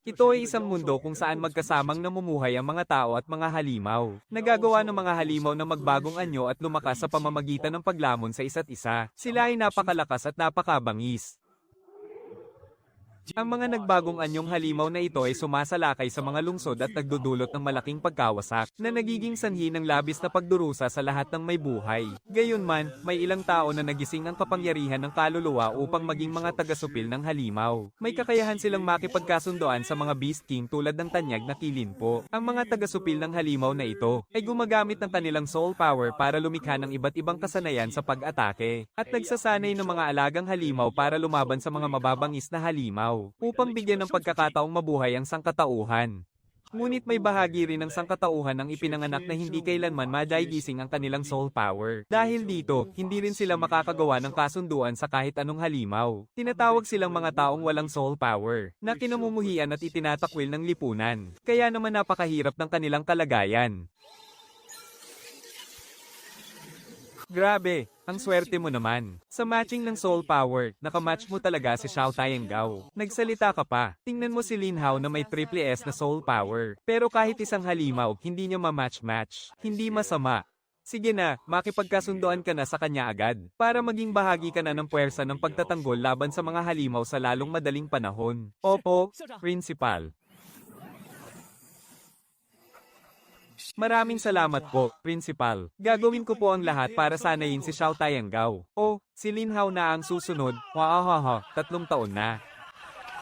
Ito ay isang mundo kung saan magkasamang namumuhay ang mga tao at mga halimaw. Nagagawa ng mga halimaw na magbagong anyo at lumakas sa pamamagitan ng paglamon sa isa't isa. Sila ay napakalakas at napakabangis. Ang mga nagbagong anyong halimaw na ito ay sumasalakay sa mga lungsod at nagdudulot ng malaking pagkawasak na nagiging sanhi ng labis na pagdurusa sa lahat ng may buhay. Gayunman, may ilang tao na nagising ang kapangyarihan ng kaluluwa upang maging mga taga-supil ng halimaw. May kakayahan silang makipagkasundoan sa mga Beast King tulad ng tanyag na kilinpo. Ang mga taga-supil ng halimaw na ito ay gumagamit ng kanilang soul power para lumikha ng iba't ibang kasanayan sa pag-atake at nagsasanay ng mga alagang halimaw para lumaban sa mga mababangis na halimaw upang bigyan ng pagkakataong mabuhay ang sangkatauhan. Ngunit may bahagi rin ng sangkatauhan ang ipinanganak na hindi kailanman madahigising ang kanilang soul power. Dahil dito, hindi rin sila makakagawa ng kasunduan sa kahit anong halimaw. Tinatawag silang mga taong walang soul power, na kinamumuhian at itinatakwil ng lipunan. Kaya naman napakahirap ng kanilang kalagayan. Grabe, ang swerte mo naman. Sa matching ng soul power, nakamatch mo talaga si Xiao Taiyangao. Nagsalita ka pa. Tingnan mo si Lin Hao na may triple S na soul power. Pero kahit isang halimaw, hindi niya ma-match-match. Hindi masama. Sige na, makipagkasundoan ka na sa kanya agad. Para maging bahagi ka na ng puwersa ng pagtatanggol laban sa mga halimaw sa lalong madaling panahon. Opo, Principal. Maraming salamat po, Principal. Gagawin ko po ang lahat para sanayin si Xiao Taiyangao. Oh, si Lin Hao na ang susunod. Wahahaha, 3 taon na.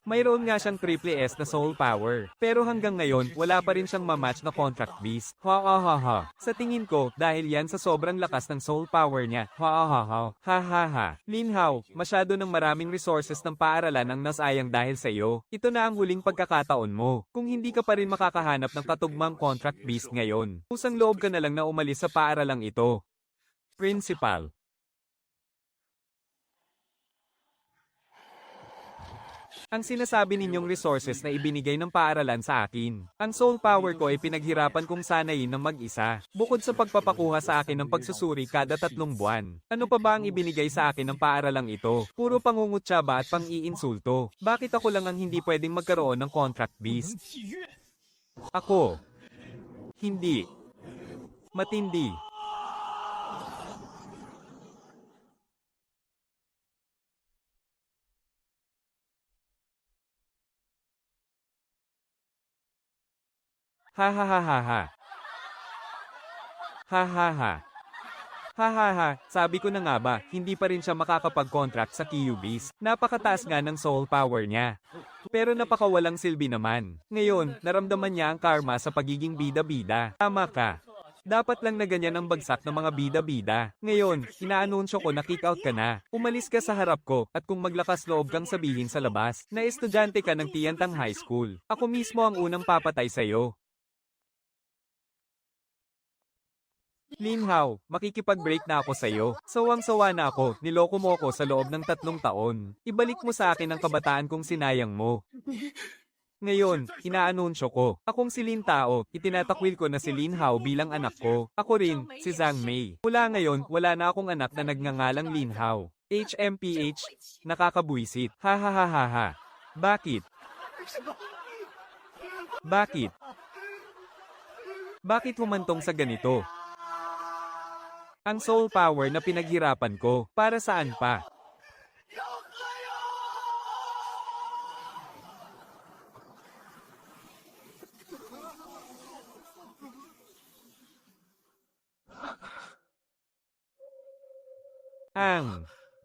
Mayroon nga siyang triple S na soul power. Pero hanggang ngayon, wala pa rin siyang mamatch na contract beast. Hahaha. Sa tingin ko, dahil yan sa sobrang lakas ng soul power niya. Hahaha. Hahaha. Lin Hao, masyado ng maraming resources ng paaralan ang nasayang dahil sa iyo. Ito na ang huling pagkakataon mo. Kung hindi ka pa rin makakahanap ng katugmang contract beast ngayon, kusang loob ka na lang na umalis sa paaralang ito. Principal. Ang sinasabi ninyong resources na ibinigay ng paaralan sa akin. Ang soul power ko ay pinaghirapan kong sanayin ng mag-isa. Bukod sa pagpapakuha sa akin ng pagsusuri kada 3 buwan. Ano pa ba ang ibinigay sa akin ng paaralang ito? Puro pangungutya ba at pang-iinsulto? Bakit ako lang ang hindi pwedeng magkaroon ng contract beast? Ako. Hindi. Matindi. Ha ha ha ha ha. Ha ha ha. Ha ha ha, sabi ko na nga ba, hindi pa rin siya makakapag-contract sa QBs. Napakataas nga ng soul power niya. Pero napakawalang silbi naman. Ngayon, naramdaman niya ang karma sa pagiging bida-bida. Tama ka. Dapat lang na ganyan ang bagsak ng mga bida-bida. Ngayon, inaanunsyo ko na kick out ka na. Umalis ka sa harap ko, at kung maglakas loob kang sabihin sa labas, na estudyante ka ng Tiantang High School, ako mismo ang unang papatay sa'yo. Lin Hao, makikipag-break na ako sa'yo. Sawang-sawa na ako, niloko mo ako sa loob ng 3 taon. Ibalik mo sa akin ang kabataan kong sinayang mo. Ngayon, inaanunsyo ko. Akong si Lin Tao, itinatakwil ko na si Lin Hao bilang anak ko. Ako rin, si Zhang Mei. Mula ngayon, wala na akong anak na nagngangalang Lin Hao. HMPH, nakakabuisit. Ha ha ha ha ha. Bakit? Bakit? Bakit humantong sa ganito? Ang soul power na pinaghirapan ko, para saan pa?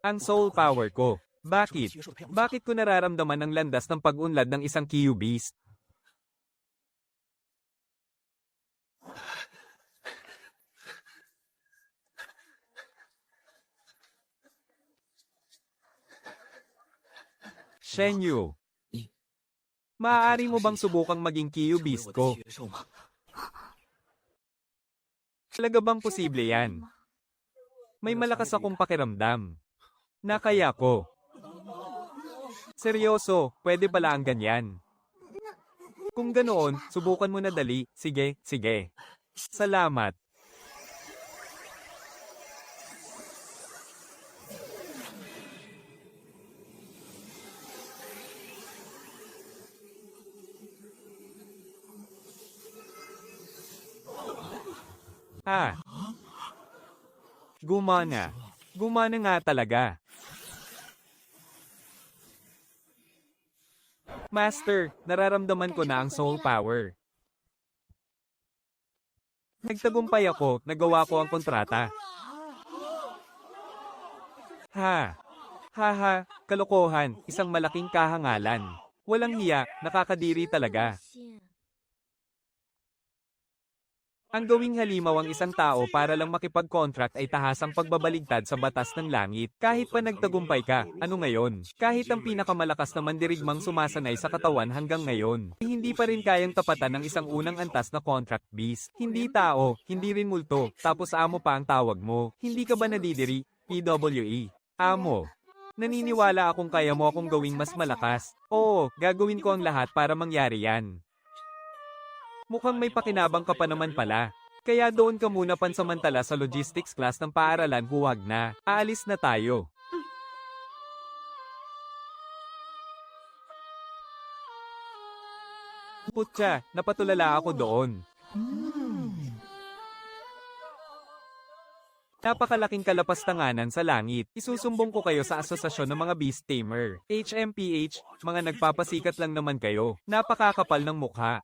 Ang soul power ko. Bakit? Bakit ko nararamdaman ang landas ng pag-unlad ng isang QBeast? Shen Yu, maaari mo bang subukang maging QBeast ko? Talaga bang posible yan? May malakas akong pakiramdam. Na kaya ko. Seryoso, pwede pala ang ganyan. Kung ganoon, subukan mo na dali. Sige, sige. Salamat. Ah, gumana. Gumana nga talaga. Master, nararamdaman ko na ang soul power. Nagtagumpay ako, nagawa ko ang kontrata. Ha! Ha, kalokohan, isang malaking kahangalan. Walang hiya, nakakadiri talaga. Ang gawing halimaw ang isang tao para lang makipag-contract ay tahasang pagbabaligtad sa batas ng langit. Kahit pa nagtagumpay ka, ano ngayon? Kahit ang pinakamalakas na mandirigmang sumasanay sa katawan hanggang ngayon, hindi pa rin kayang tapatan ng isang unang antas na contract beast. Hindi tao, hindi rin multo, tapos amo pa ang tawag mo. Hindi ka ba nadidiri? PWE. Amo. Naniniwala akong kaya mo akong gawing mas malakas. Oo, gagawin ko ang lahat para mangyari yan. Mukhang may pakinabang ka pa naman pala. Kaya doon ka muna pansamantala sa logistics class ng paaralan, huwag na. Aalis na tayo. Putya, napatulala ako doon. Napakalaking kalapastanganan sa langit. Isusumbong ko kayo sa Asosasyon ng mga Beast Tamer. HMPH, mga nagpapasikat lang naman kayo. Napakakapal ng mukha.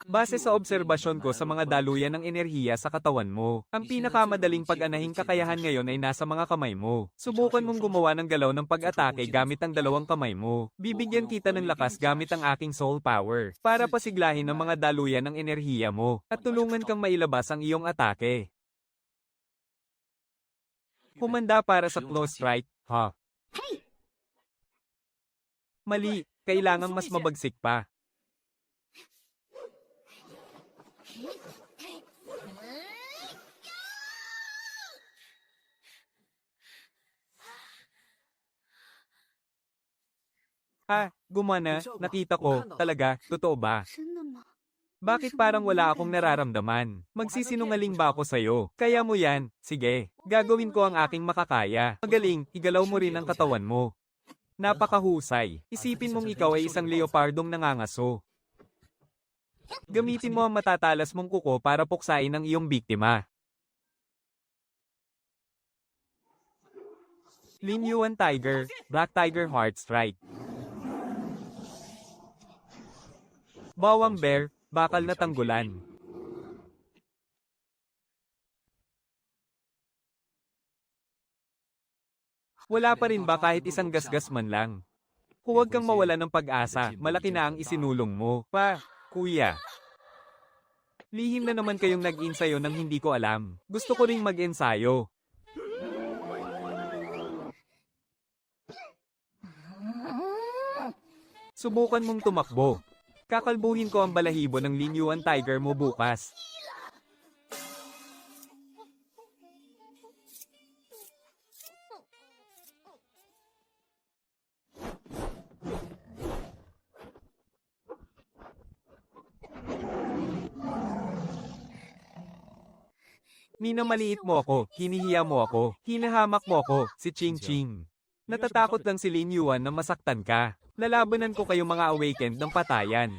Base sa obserbasyon ko sa mga daluyan ng enerhiya sa katawan mo, ang pinakamadaling pag-anahing kakayahan ngayon ay nasa mga kamay mo. Subukan mong gumawa ng galaw ng pag-atake gamit ang dalawang kamay mo. Bibigyan kita ng lakas gamit ang aking soul power para pasiglahin ang mga daluyan ng enerhiya mo at tulungan kang mailabas ang iyong atake. Humanda para sa close strike, ha? Mali, kailangang mas mabagsik pa. Gumana, nakita ko, talaga, totoo ba? Bakit parang wala akong nararamdaman? Magsisinungaling ba ako sa'yo? Kaya mo yan, sige, gagawin ko ang aking makakaya. Magaling, igalaw mo rin ang katawan mo. Napakahusay, isipin mong ikaw ay isang leopardong nangangaso. Gamitin mo ang matatalas mong kuko para puksain ang iyong biktima. Lin Yuan Tiger, Black Tiger Heart Strike. Bawang Bear, Bakal na Tanggulan. Wala pa rin ba kahit isang gasgas man lang? Huwag kang mawala ng pag-asa, malaki na ang isinulong mo. Kuya. Lihim na naman kayong nag-ensayo nang hindi ko alam. Gusto ko ring mag-ensayo. Subukan mong tumakbo. Kakalbuhin ko ang balahibo ng Lin Yuan Tiger mo bukas. Minamaliit mo ako, hinihiya mo ako, hinahamak mo ako, si Ching Ching. Natatakot lang si Lin Yuan na masaktan ka. Lalabanan ko kayong mga awakened ng patayan.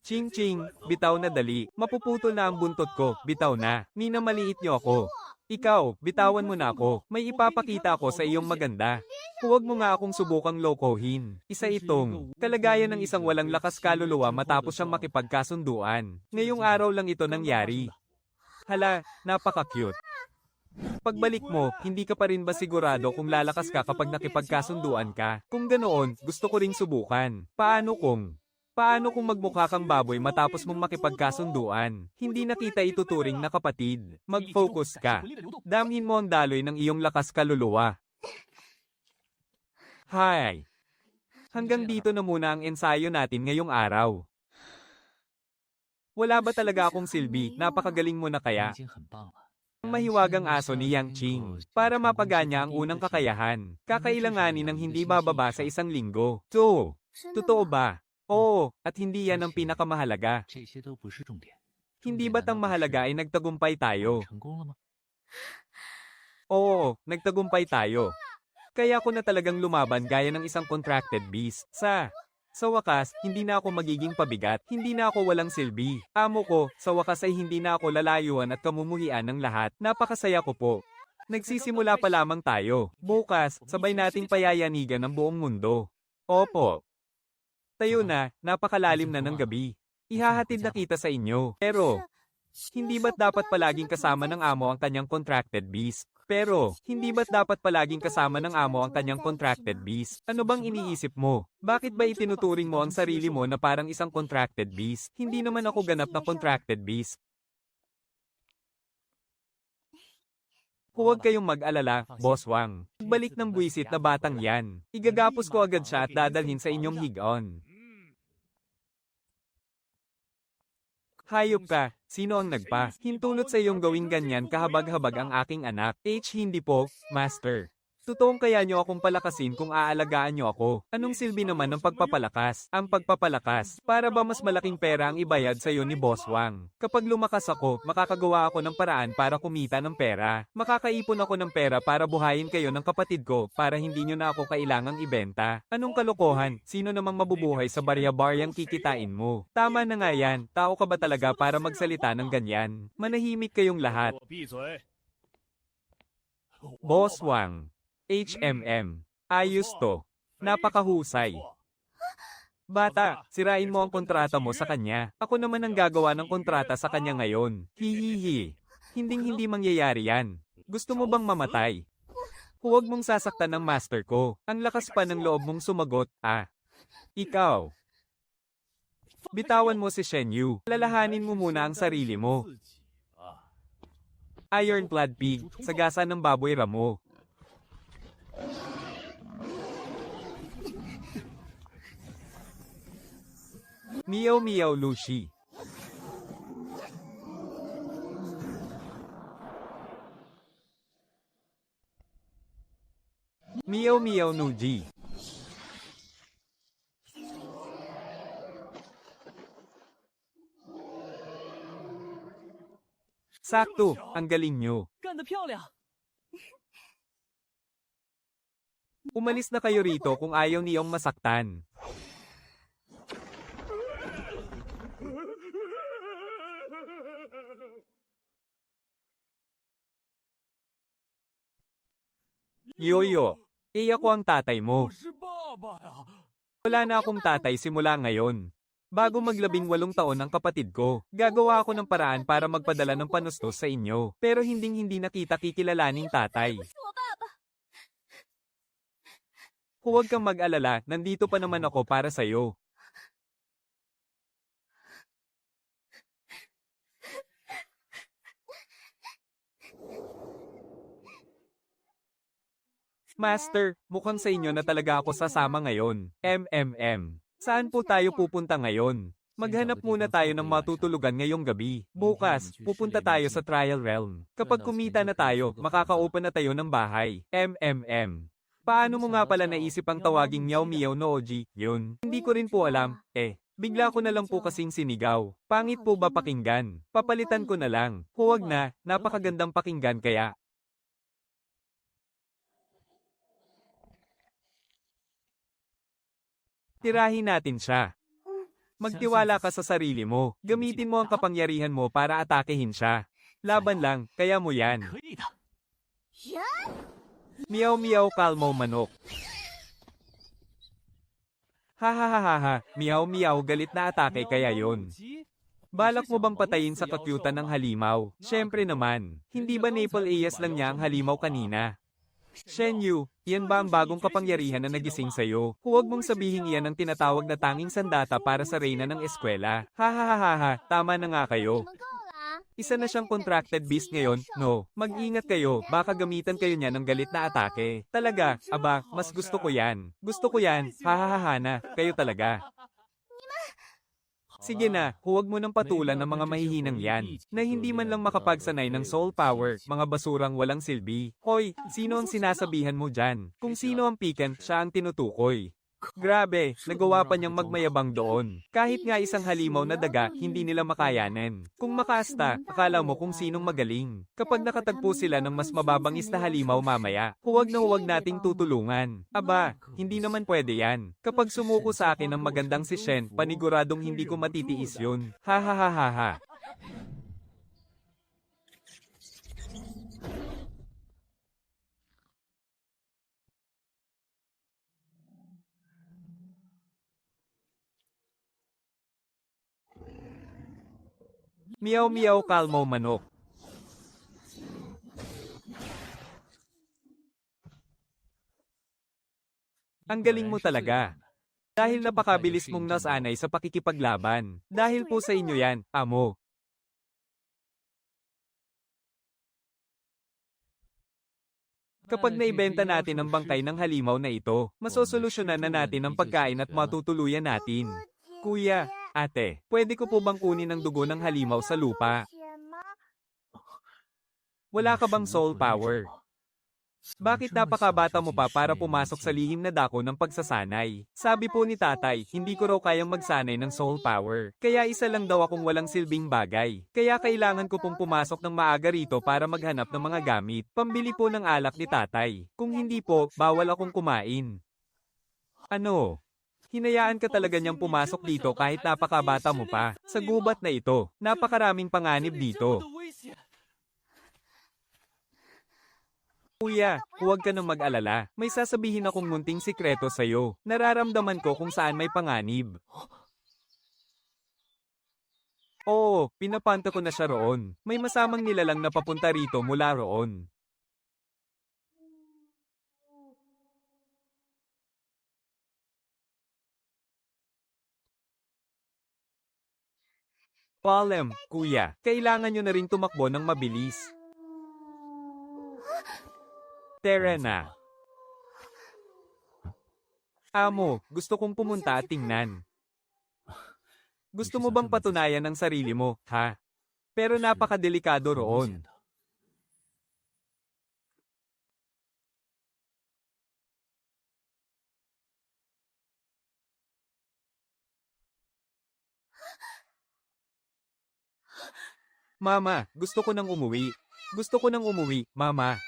Ching Ching, bitaw na dali. Mapuputol na ang buntot ko, bitaw na. Minamaliit niyo ako. Ikaw, bitawan mo na ako. May ipapakita ako sa iyong maganda. Huwag mo nga akong subukang lokohin. Isa itong kalagayan ng isang walang lakas kaluluwa matapos siyang makipagkasunduan. Ngayong araw lang ito nangyari. Hala, napaka-cute. Pagbalik mo, hindi ka pa rin ba sigurado kung lalakas ka kapag nakipagkasunduan ka? Kung ganoon, gusto ko ring subukan. Paano kung magmukha kang baboy matapos mong makipagkasunduan? Hindi na kita ituturing na kapatid. Mag-focus ka. Damhin mo ang daloy ng iyong lakas kaluluwa. Hi! Hanggang dito na muna ang ensayo natin ngayong araw. Wala ba talaga akong silbi? Napakagaling mo na kaya? Ang mahiwagang aso ni Yang Qing para mapaganya ang unang kakayahan. Kakailanganin ng hindi bababa sa 1 linggo. So, totoo ba? Oo, at hindi yan ang pinakamahalaga. Hindi ba't ang mahalaga ay nagtagumpay tayo? Oo, nagtagumpay tayo. Kaya ko na talagang lumaban gaya ng isang contracted beast. Sa wakas, hindi na ako magiging pabigat, hindi na ako walang silbi. Amo ko, sa wakas ay hindi na ako lalayuan at kamumuhian ng lahat. Napakasaya ko po. Nagsisimula pa lamang tayo. Bukas, sabay nating payayanigan ang buong mundo. Opo. Tayo na, napakalalim na ng gabi. Ihahatid na kita sa inyo. Pero, hindi ba't dapat palaging kasama ng amo ang kanyang contracted beast? Hindi ba't dapat palaging kasama ng amo ang kanyang contracted beast? Ano bang iniisip mo? Bakit ba itinuturing mo ang sarili mo na parang isang contracted beast? Hindi naman ako ganap na contracted beast. Huwag kayong mag-alala, Boss Wang. Balik ng buwisit na batang yan. Igagapos ko agad siya at dadalhin sa inyong higaon. Hayop ka, sino ang hintulot sa iyong gawing ganyan kahabag-habag ang aking anak? Hindi po, Master. Totoong kaya nyo akong palakasin kung aalagaan nyo ako. Anong silbi naman ng pagpapalakas? Ang pagpapalakas, para ba mas malaking pera ang ibayad sa iyo ni Boss Wang? Kapag lumakas ako, makakagawa ako ng paraan para kumita ng pera. Makakaipon ako ng pera para buhayin kayo ng kapatid ko, para hindi nyo na ako kailangang ibenta. Anong kalokohan? Sino namang mabubuhay sa barya-baryang kikitain mo? Tama na nga yan, tao ka ba talaga para magsalita ng ganyan? Manahimik kayong lahat. Boss Wang. Ayos to. Napakahusay. Bata, sirain mo ang kontrata mo sa kanya. Ako naman ang gagawa ng kontrata sa kanya ngayon. Hihihi. Hinding-hindi mangyayari yan. Gusto mo bang mamatay? Huwag mong sasaktan ng master ko. Ang lakas pa ng loob mong sumagot, Ikaw. Bitawan mo si Shen Yu. Lalahanin mo muna ang sarili mo. Ironclad Pig, sagasa ng baboy ramo. Meow Meow Lucy. Meow Meow Nuji. Sakto, ang galing nyo. Umalis na kayo rito kung ayaw niyong masaktan. Yoyo, ako ang tatay mo. Wala na akong tatay simula ngayon. Bago mag-18 taon ang kapatid ko, gagawa ako ng paraan para magpadala ng panustos sa inyo. Pero hindi nakita kikilalaning tatay. Huwag kang mag-alala, nandito pa naman ako para sa'yo. Master, mukhang sa inyo na talaga ako sasama ngayon. Saan po tayo pupunta ngayon? Maghanap muna tayo ng matutulugan ngayong gabi. Bukas, pupunta tayo sa Trial Realm. Kapag kumita na tayo, makaka-open na tayo ng bahay. Paano mo nga pala naisip ang tawaging Meow Meow Nooji? Yun. Hindi ko rin po alam. Bigla ko na lang po kasing sinigaw. Pangit po ba pakinggan? Papalitan ko na lang. Huwag na, napakagandang pakinggan kaya. Tirahin natin siya. Magtiwala ka sa sarili mo. Gamitin mo ang kapangyarihan mo para atakehin siya. Laban lang, kaya mo yan. Meow Meow Kalmo Manok. Hahaha, Meow Meow galit na atake kaya yon. Balak mo bang patayin sa kakyutan ng halimaw? Siyempre naman, hindi ba Maple Eyes lang niya ang halimaw kanina? Shen Yu, yan ba ang bagong kapangyarihan na nagising sa'yo? Huwag mong sabihin yan ang tinatawag na tanging sandata para sa reyna ng eskwela. Hahaha, tama na nga kayo. Isa na siyang contracted beast ngayon, no? Mag-ingat kayo, baka gamitan kayo niya ng galit na atake. Talaga, aba, mas gusto ko yan. Gusto ko yan, hahaha na, kayo talaga. Sige na, huwag mo nang patulan ang mga mahihinang yan, na hindi man lang makapagsanay ng soul power, mga basurang walang silbi. Hoy, sino ang sinasabihan mo dyan? Kung sino ang pikan, siya ang tinutukoy. Grabe, nagawa pa niyang magmayabang doon. Kahit nga isang halimaw na daga, hindi nila makayanan. Kung makasta, akala mo kung sinong magaling. Kapag nakatagpo sila ng mas mababangis na halimaw mamaya, huwag na huwag nating tutulungan. Aba, hindi naman pwede yan. Kapag sumuko sa akin ang magandang si Shen, paniguradong hindi ko matitiis yun. Ha ha ha ha ha. Miyaw miyaw kalmo manok. Ang galing mo talaga. Dahil napakabilis mong nasanay sa pakikipaglaban. Dahil po sa inyo yan, amo. Kapag naibenta natin ang bangkay ng halimaw na ito, masosolusyonan na natin ang pagkain at matutuluyan natin. Kuya, ate, pwede ko po bang kunin ang dugo ng halimaw sa lupa? Wala ka bang soul power? Bakit napakabata mo pa para pumasok sa lihim na dako ng pagsasanay? Sabi po ni tatay, hindi ko raw kayang magsanay ng soul power. Kaya isa lang daw akong walang silbing bagay. Kaya kailangan ko pong pumasok ng maaga rito para maghanap ng mga gamit. Pambili po ng alak ni tatay. Kung hindi po, bawal akong kumain. Ano? Hinayaan ka talaga niyang pumasok dito kahit napakabata mo pa. Sa gubat na ito, napakaraming panganib dito. Kuya, huwag ka nang mag-alala. May sasabihin akong munting sikreto sa'yo. Nararamdaman ko kung saan may panganib. Oo, pinapanta ko na siya roon. May masamang nilalang na papunta rito mula roon. Palem, kuya, kailangan nyo na rin tumakbo ng mabilis. Terena. Amo, gusto kong pumunta at tingnan. Gusto mo bang patunayan ang sarili mo, ha? Pero napakadelikado roon. Mama, gusto ko nang umuwi. Gusto ko nang umuwi, mama.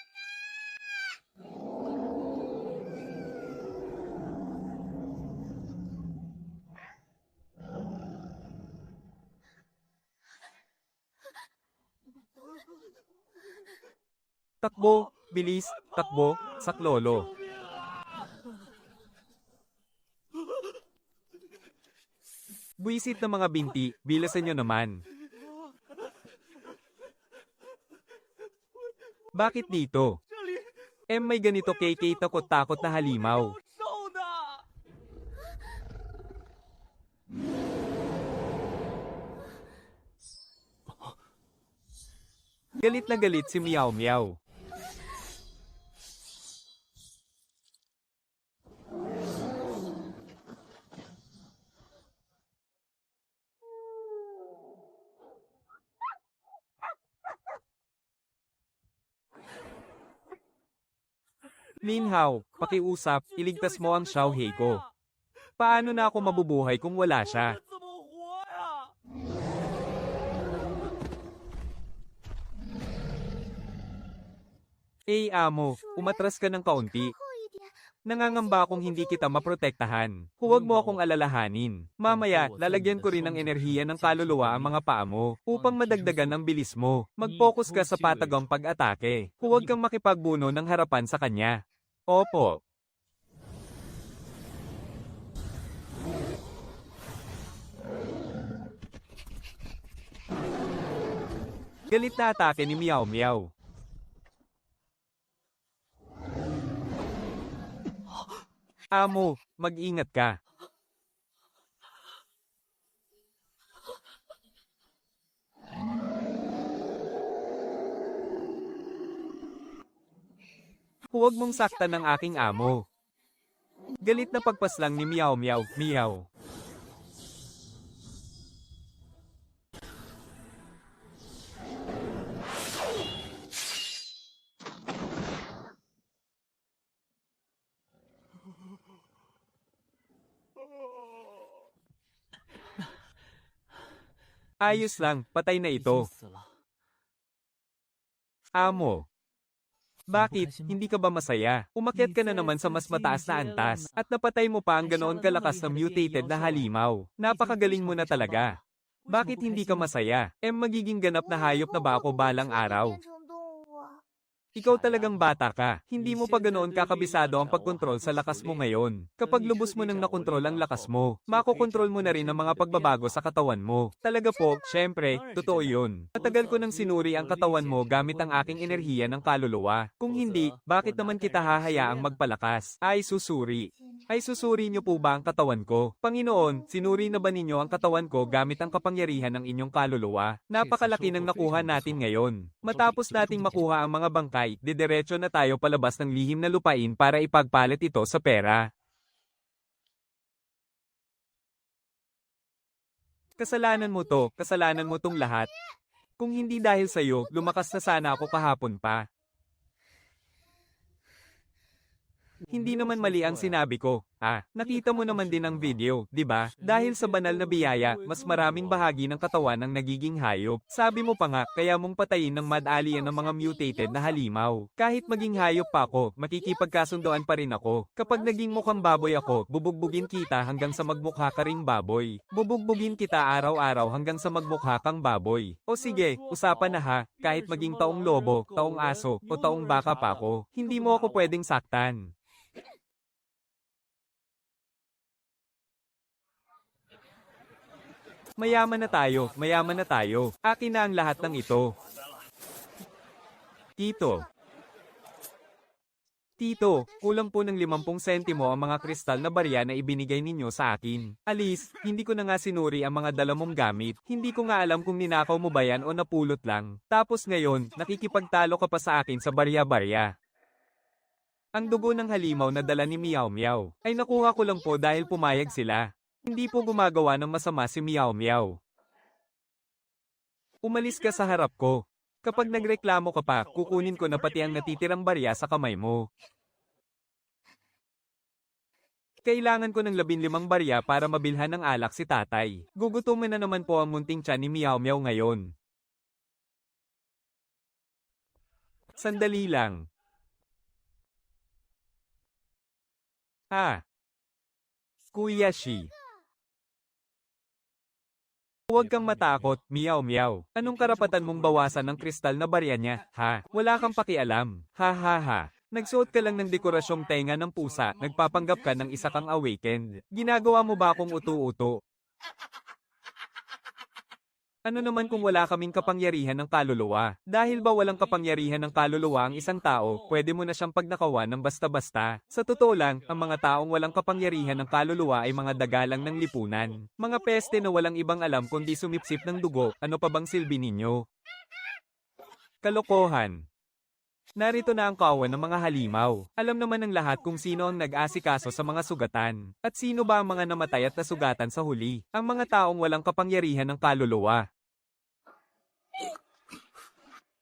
Takbo, bilis, takbo, saklolo. Buisit na mga binti, bilasan nyo naman. Bakit dito? May ganito KK takot-takot na halimaw. Galit na galit si Meow Meow. Minhaw, pakiusap, iligtas mo ang Xiaohei ko. Paano na ako mabubuhay kung wala siya? Amo, umatras ka ng kaunti. Nangangamba akong hindi kita maprotektahan. Huwag mo akong alalahanin. Mamaya, lalagyan ko rin ng enerhiya ng kaluluwa ang mga paa mo upang madagdagan ang bilis mo. Mag-focus ka sa patagang pag-atake. Huwag kang makipagbuno ng harapan sa kanya. Opo. Galit na atake ni Meow Meow. Amo, mag-ingat ka. Huwag mong saktan ng aking amo. Galit na pagpaslang ni Meow Meow, Meow. Ayos lang, patay na ito. Amo. Bakit, hindi ka ba masaya? Umakyat ka na naman sa mas mataas na antas, at napatay mo pa ang ganoon kalakas na mutated na halimaw. Napakagaling mo na talaga. Bakit hindi ka masaya? Magiging ganap na hayop na ba ako balang araw? Ikaw talagang bata ka, hindi mo pa ganoon kakabisado ang pagkontrol sa lakas mo ngayon. Kapag lubos mo nang nakontrol ang lakas mo, makokontrol mo na rin ang mga pagbabago sa katawan mo. Talaga po, syempre, totoo yun. Matagal ko nang sinuri ang katawan mo gamit ang aking enerhiya ng kaluluwa. Kung hindi, bakit naman kita hahayaang magpalakas? Ay susuri. Ay susuri niyo po ba ang katawan ko? Panginoon, sinuri na ba ninyo ang katawan ko gamit ang kapangyarihan ng inyong kaluluwa? Napakalaki ng nakuha natin ngayon. Matapos nating makuha ang mga bangkay, didiretso na tayo palabas ng lihim na lupain para ipagpalit ito sa pera. Kasalanan mo tong lahat. Kung hindi dahil sa'yo, lumakas na sana ako kahapon pa. Hindi naman mali ang sinabi ko. Nakita mo naman din ang video, di ba? Dahil sa banal na biyaya, mas maraming bahagi ng katawan ang nagiging hayop. Sabi mo pa nga, kaya mong patayin ng mad alien ng mga mutated na halimaw. Kahit maging hayop pa ako, makikipagkasundoan pa rin ako. Kapag naging mukhang baboy ako, bubugbugin kita hanggang sa magmukha ka ring baboy. Bubugbugin kita araw-araw hanggang sa magmukha kang baboy. O sige, usapan na ha, kahit maging taong lobo, taong aso, o taong baka pa ako, hindi mo ako pwedeng saktan. Mayaman na tayo. Akin na ang lahat ng ito. Tito, kulang po ng 50 sentimo ang mga kristal na barya na ibinigay ninyo sa akin. Alis, hindi ko na nga sinuri ang mga dala mong gamit. Hindi ko nga alam kung ninakaw mo ba yan o napulot lang. Tapos ngayon, nakikipagtalo ka pa sa akin sa barya-barya. Ang dugo ng halimaw na dala ni Meow Meow ay nakuha ko lang po dahil pumayag sila. Hindi po gumagawa ng masama si Meow Meow. Umalis ka sa harap ko. Kapag nagreklamo ka pa, kukunin ko na pati ang natitirang barya sa kamay mo. Kailangan ko ng 15 barya para mabilhan ng alak si tatay. Gugutumin na naman po ang munting tiyan ni Meow Meow ngayon. Sandali lang. Kuya Shi. Huwag kang matakot, Meow Meow. Anong karapatan mong bawasan ng kristal na barya niya, ha? Wala kang pakialam. Ha ha ha. Nagsuot ka lang ng dekorasyong tenga ng pusa, nagpapanggap ka ng isa kang awakened. Ginagawa mo ba akong uto-uto? Ano naman kung wala kaming kapangyarihan ng kaluluwa? Dahil ba walang kapangyarihan ng kaluluwa ang isang tao, pwede mo na siyang pagnakawan ng basta-basta. Sa totoo lang, ang mga taong walang kapangyarihan ng kaluluwa ay mga dagalang ng lipunan. Mga peste na walang ibang alam kundi sumipsip ng dugo, ano pa bang silbi ninyo? Kalokohan. Narito na ang kawan ng mga halimaw. Alam naman ng lahat kung sino ang nag-asikaso sa mga sugatan. At sino ba ang mga namatay at nasugatan sa huli? Ang mga taong walang kapangyarihan ng kaluluwa.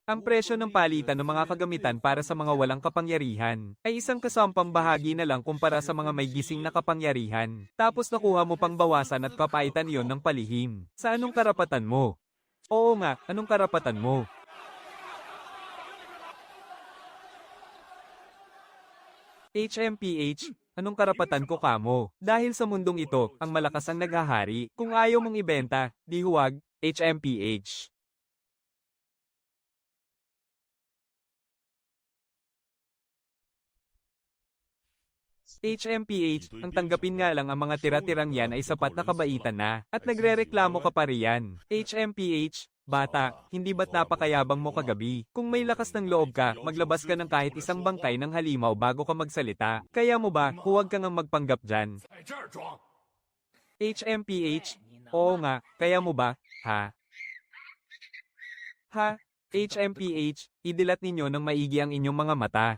Ang presyo ng palitan ng mga kagamitan para sa mga walang kapangyarihan ay isang kasampang bahagi na lang kumpara sa mga may gising na kapangyarihan. Tapos nakuha mo pang bawasan at papaitan yon ng palihim. Sa anong karapatan mo? Oo nga, anong karapatan mo? HMPH, anong karapatan ko kamo? Dahil sa mundong ito, ang malakas ang naghahari. Kung ayaw mong ibenta, di huwag, HMPH. HMPH, ang tanggapin nga lang ang mga tira-tirang yan ay sapat na kabaitan na, at nagrereklamo ka pa riyan. HMPH, bata, hindi ba't napakayabang mo kagabi? Kung may lakas ng loob ka, maglabas ka ng kahit isang bangkay ng halimaw bago ka magsalita. Kaya mo ba, huwag kang magpanggap dyan. HMPH, oo nga, kaya mo ba, ha? Ha? HMPH, idilat ninyo ng maigi ang inyong mga mata.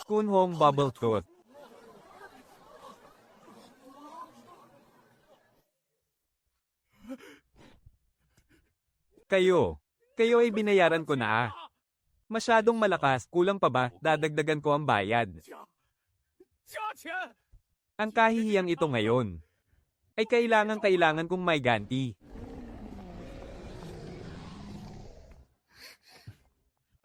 Kunhong Bubble Tooth. Kayo ay binayaran ko na. Masyadong malakas, kulang pa ba, dadagdagan ko ang bayad. Ang kahihiyang ito ngayon ay kailangan kong may ganti.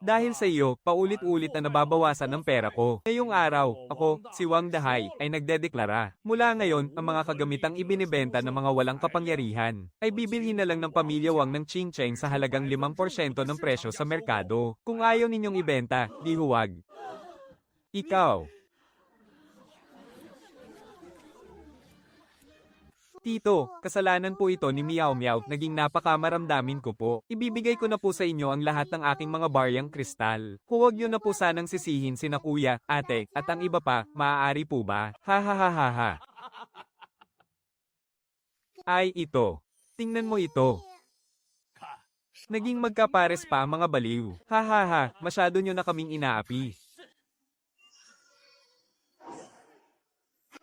Dahil sa iyo, paulit-ulit na nababawasan ang pera ko. Ngayong araw, ako, si Wang Dahay, ay nagdedeklara. Mula ngayon, ang mga kagamitang ibinibenta ng mga walang kapangyarihan ay bibilhin na lang ng pamilya Wang ng Ching Cheng sa halagang 5% ng presyo sa merkado. Kung ayaw ninyong ibenta, di huwag. Ikaw. Tito, kasalanan po ito ni Meow Meow, naging napakamaramdamin ko po. Ibibigay ko na po sa inyo ang lahat ng aking mga baryang kristal. Huwag nyo na po sanang sisihin sina kuya, ate, at ang iba pa, maaari po ba? Ha ha ha ha ha. Ay ito. Tingnan mo ito. Naging magkapares pa ang mga baliw. Ha ha ha, masyado nyo na kaming inaapi.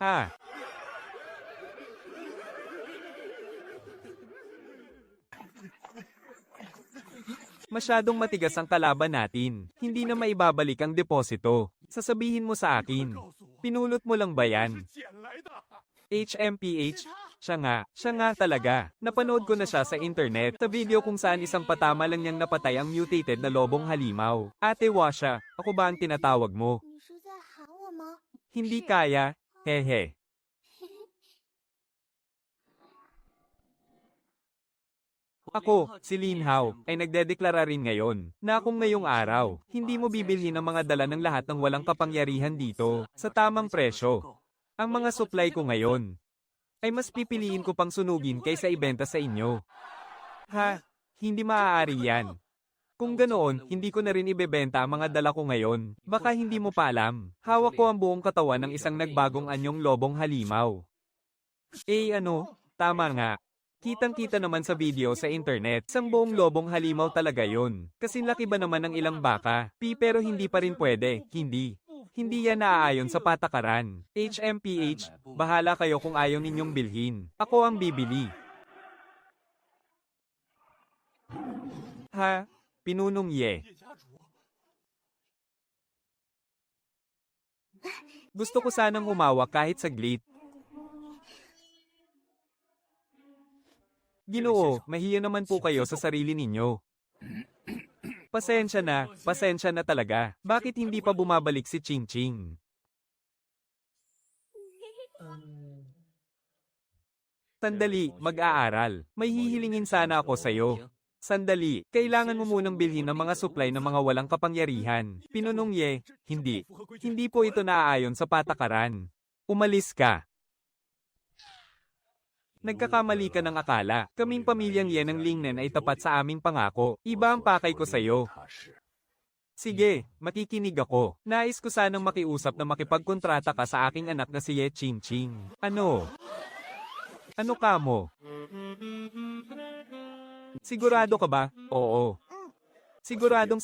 Ha. Masyadong matigas ang kalaban natin. Hindi na maibabalik ang deposito. Sasabihin mo sa akin. Pinulot mo lang ba yan? HMPH? Siya nga talaga. Napanood ko na siya sa internet. Sa video kung saan isang patama lang niyang napatay ang mutated na lobong halimaw. Ate Washa, ako ba ang tinatawag mo? Hindi kaya? Hehe. Ako, si Lin Hao, ay nagdedeklara rin ngayon, na kung ngayong araw, hindi mo bibilhin ang mga dala ng lahat ng walang kapangyarihan dito, sa tamang presyo. Ang mga supply ko ngayon, ay mas pipiliin ko pang sunugin kaysa ibenta sa inyo. Ha, hindi maaari yan. Kung ganoon, hindi ko na rin ibebenta ang mga dala ko ngayon. Baka hindi mo pa alam, hawak ko ang buong katawan ng isang nagbagong anyong lobong halimaw. Tama nga. Kitang-kita naman sa video sa internet, isang buong lobong halimaw talaga yun. Kasing laki ba naman ng ilang baka? Pero hindi pa rin pwede, hindi. Hindi yan naaayon sa patakaran. HMPH, bahala kayo kung ayaw ninyong bilhin. Ako ang bibili. Ha? Pinunong ye. Gusto ko sanang humawak kahit saglit. Ginoo, mahiya naman po kayo sa sarili ninyo. Pasensya na talaga. Bakit hindi pa bumabalik si Ching Ching? Sandali, mag-aaral. May hihilingin sana ako sa'yo. Sandali, kailangan mo munang bilhin ang mga supply ng mga walang kapangyarihan. Pinunong ye, hindi. Hindi po ito naaayon sa patakaran. Umalis ka. Nagkakamali ka ng akala. Kaming pamilyang yan ng Lingnen ay tapat sa aming pangako. Iba ang pakay ko sa'yo. Sige, makikinig ako. Nais ko sanang makiusap na makipagkontrata ka sa aking anak na si Ye Ching Ching. Ano? Ano ka mo? Sigurado ka ba? Oo. Sigurado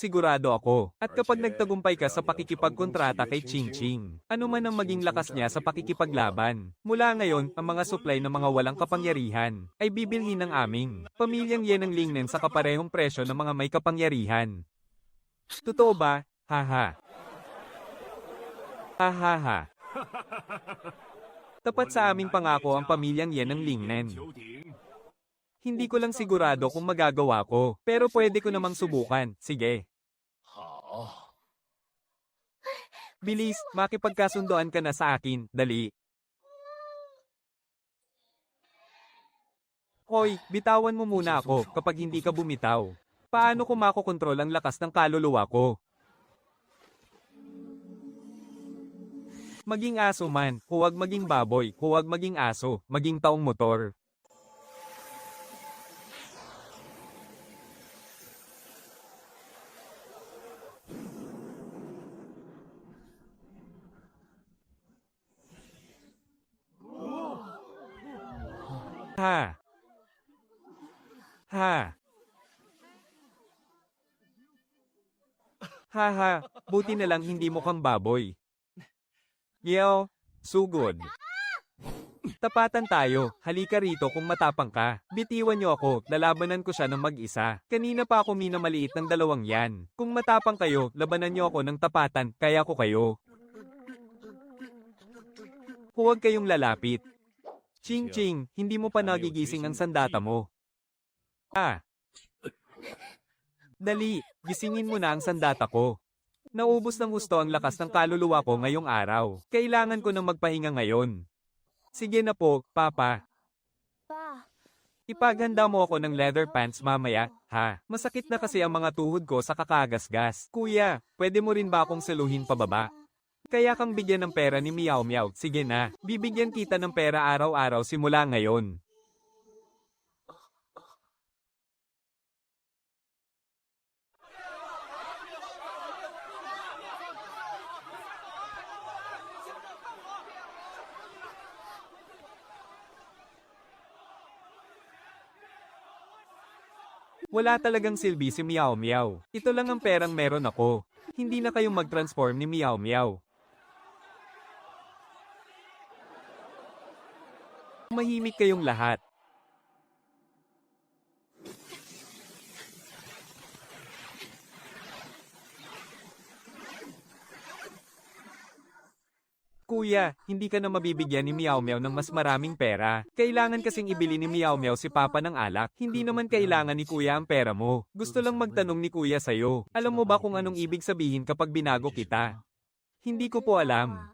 ako. At kapag nagtagumpay ka sa pakikipagkontrata kay Ching Ching, ano man ang maging lakas niya sa pakikipaglaban, mula ngayon, ang mga supply ng mga walang kapangyarihan ay bibilhin ng aming pamilyang yan ng Lingnen sa kaparehong presyo ng mga may kapangyarihan. Totoo ba? Haha. Hahaha. Tapat sa aming pangako ang pamilyang yan ng Lingnen. Hindi ko lang sigurado kung magagawa ko, pero pwede ko namang subukan. Sige. Bilis, makipagkasundoan ka na sa akin, dali. Hoy, bitawan mo muna ako kapag hindi ka bumitaw. Paano ko makokontrol ang lakas ng kaluluwa ko? Maging aso man, huwag maging baboy, huwag maging aso, maging taong motor. Ha. Haha, buti na lang hindi mo kang baboy. Yo, sugod. Tapatan tayo, halika rito kung matapang ka. Bitiwan niyo ako, lalabanan ko siya ng mag-isa. Kanina pa ako minamaliit ng dalawang yan. Kung matapang kayo, labanan niyo ako ng tapatan, kaya ko kayo. Huwag kayong lalapit. Ching-ching, hindi mo pa nagigising ang sandata mo. Ah, dali, gisingin mo na ang sandata ko. Naubos ng husto ang lakas ng kaluluwa ko ngayong araw. Kailangan ko nang magpahinga ngayon. Sige na po, Papa. Ipaghanda mo ako ng leather pants mamaya, ha? Masakit na kasi ang mga tuhod ko sa kakagasgas. Kuya, pwede mo rin ba akong saluhin pababa? Kaya kang bigyan ng pera ni Meow Meow. Sige na, bibigyan kita ng pera araw-araw simula ngayon. Wala talagang silbi si Meow Meow. Ito lang ang perang meron ako. Hindi na kayong mag-transform ni Meow Meow. Mahimik kayong lahat. Kuya, hindi ka na mabibigyan ni Meow Meow ng mas maraming pera. Kailangan kasing ibili ni Meow Meow si Papa ng alak. Hindi naman kailangan ni Kuya ang pera mo. Gusto lang magtanong ni Kuya sa'yo. Alam mo ba kung anong ibig sabihin kapag binago kita? Hindi ko po alam.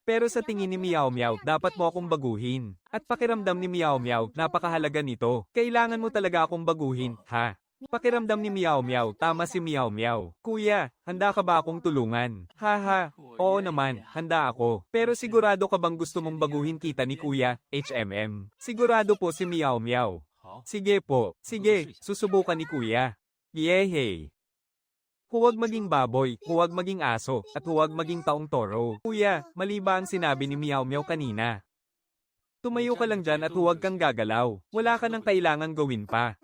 Pero sa tingin ni Meow Meow, dapat mo akong baguhin. At pakiramdam ni Meow Meow, napakahalaga nito. Kailangan mo talaga akong baguhin, ha? Pakiramdam ni Meow Meow, tama si Meow Meow. Kuya, handa ka ba akong tulungan? Haha, oo naman, handa ako. Pero sigurado ka bang gusto mong baguhin kita ni Kuya, HMM? Sigurado po si Meow Meow. Sige po, sige, susubukan ni Kuya. Yehey! Huwag maging baboy, huwag maging aso, at huwag maging taong toro. Kuya, mali ba ang sinabi ni Meow Meow kanina? Tumayo ka lang dyan at huwag kang gagalaw. Wala ka nang kailangang gawin pa.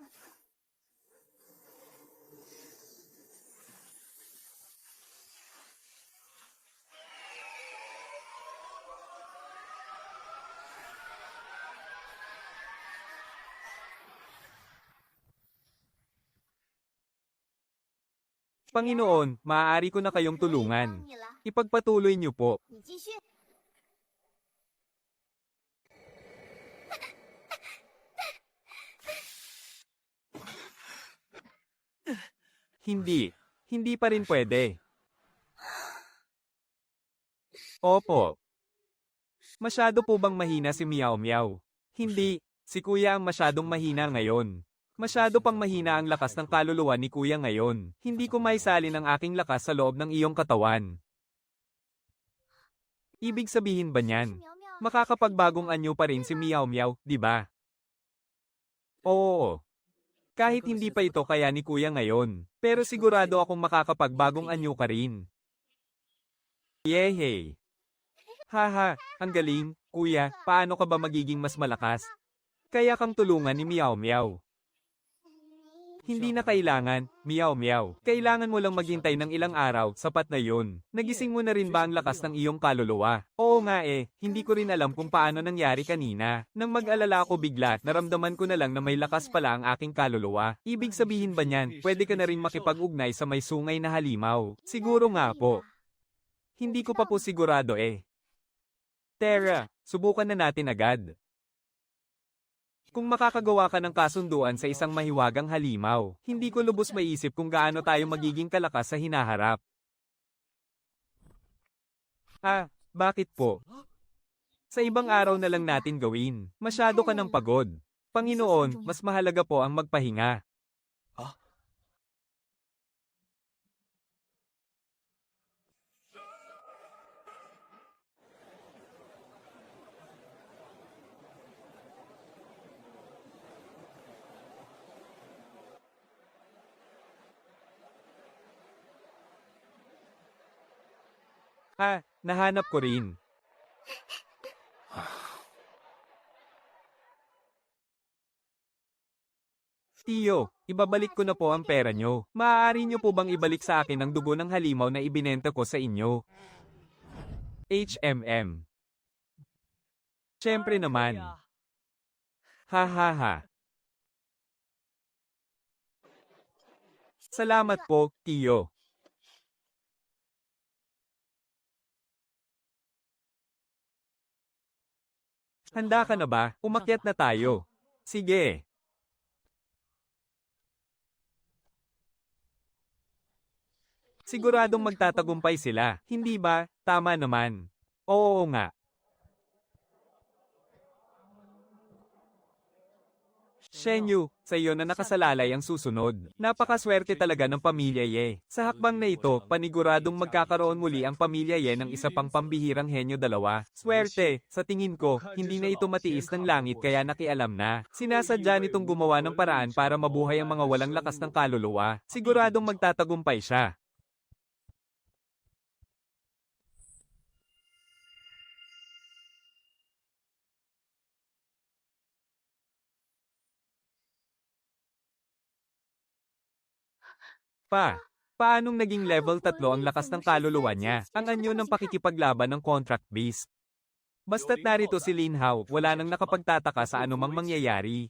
Panginoon, maaari ko na kayong tulungan. Ipagpatuloy niyo po. Hindi. Hindi pa rin pwede. Opo. Masyado po bang mahina si Meow Meow? Hindi. Si Kuya ang masyadong mahina ngayon. Masyado pang mahina ang lakas ng kaluluwa ni Kuya ngayon. Hindi ko maisalin ang aking lakas sa loob ng iyong katawan. Ibig sabihin ba niyan? Makakapagbagong anyo pa rin si Meow Meow, di ba? Oo. Kahit hindi pa ito kaya ni Kuya ngayon. Pero sigurado akong makakapagbagong anyo ka rin. Yehey! Haha, ang galing, Kuya, paano ka ba magiging mas malakas? Kaya kang tulungan ni Meow Meow. Hindi na kailangan, Meow Meow. Kailangan mo lang maghintay ng ilang araw, sapat na yun. Nagising mo na rin ba ang lakas ng iyong kaluluwa? Oo nga hindi ko rin alam kung paano nangyari kanina. Nang mag-alala ako bigla, naramdaman ko na lang na may lakas pala ang aking kaluluwa. Ibig sabihin ba niyan, pwede ka na rin makipag-ugnay sa may sungay na halimaw? Siguro nga po. Hindi ko pa po sigurado Tara, subukan na natin agad. Kung makakagawa ka ng kasunduan sa isang mahiwagang halimaw, hindi ko lubos maisip kung gaano tayo magiging kalakas sa hinaharap. Bakit po? Sa ibang araw na lang natin gawin. Masyado ka ng pagod. Panginoon, mas mahalaga po ang magpahinga. Nahanap ko rin. Tiyo, ibabalik ko na po ang pera nyo. Maaari nyo po bang ibalik sa akin ang dugo ng halimaw na ibinenta ko sa inyo? HMM. Siyempre naman. Ha ha ha. Salamat po, Tiyo. Handa ka na ba? Umakyat na tayo. Sige. Siguradong magtatagumpay sila, hindi ba? Tama naman. Oo nga. Shenyu, sa iyo na nakasalalay ang susunod. Napakaswerte talaga ng pamilya Ye. Sa hakbang na ito, paniguradong magkakaroon muli ang pamilya Ye ng isa pang pambihirang henyo dalawa. Swerte, sa tingin ko, hindi na ito matiis ng langit kaya nakialam na. Sinasadya nitong gumawa ng paraan para mabuhay ang mga walang lakas ng kaluluwa. Siguradong magtatagumpay siya. Paanong naging level 3 ang lakas ng kaluluwa niya? Ang anyo ng pakikipaglaban ng contract beast. Basta't narito si Lin Hao, wala nang nakapagtataka sa anumang mangyayari.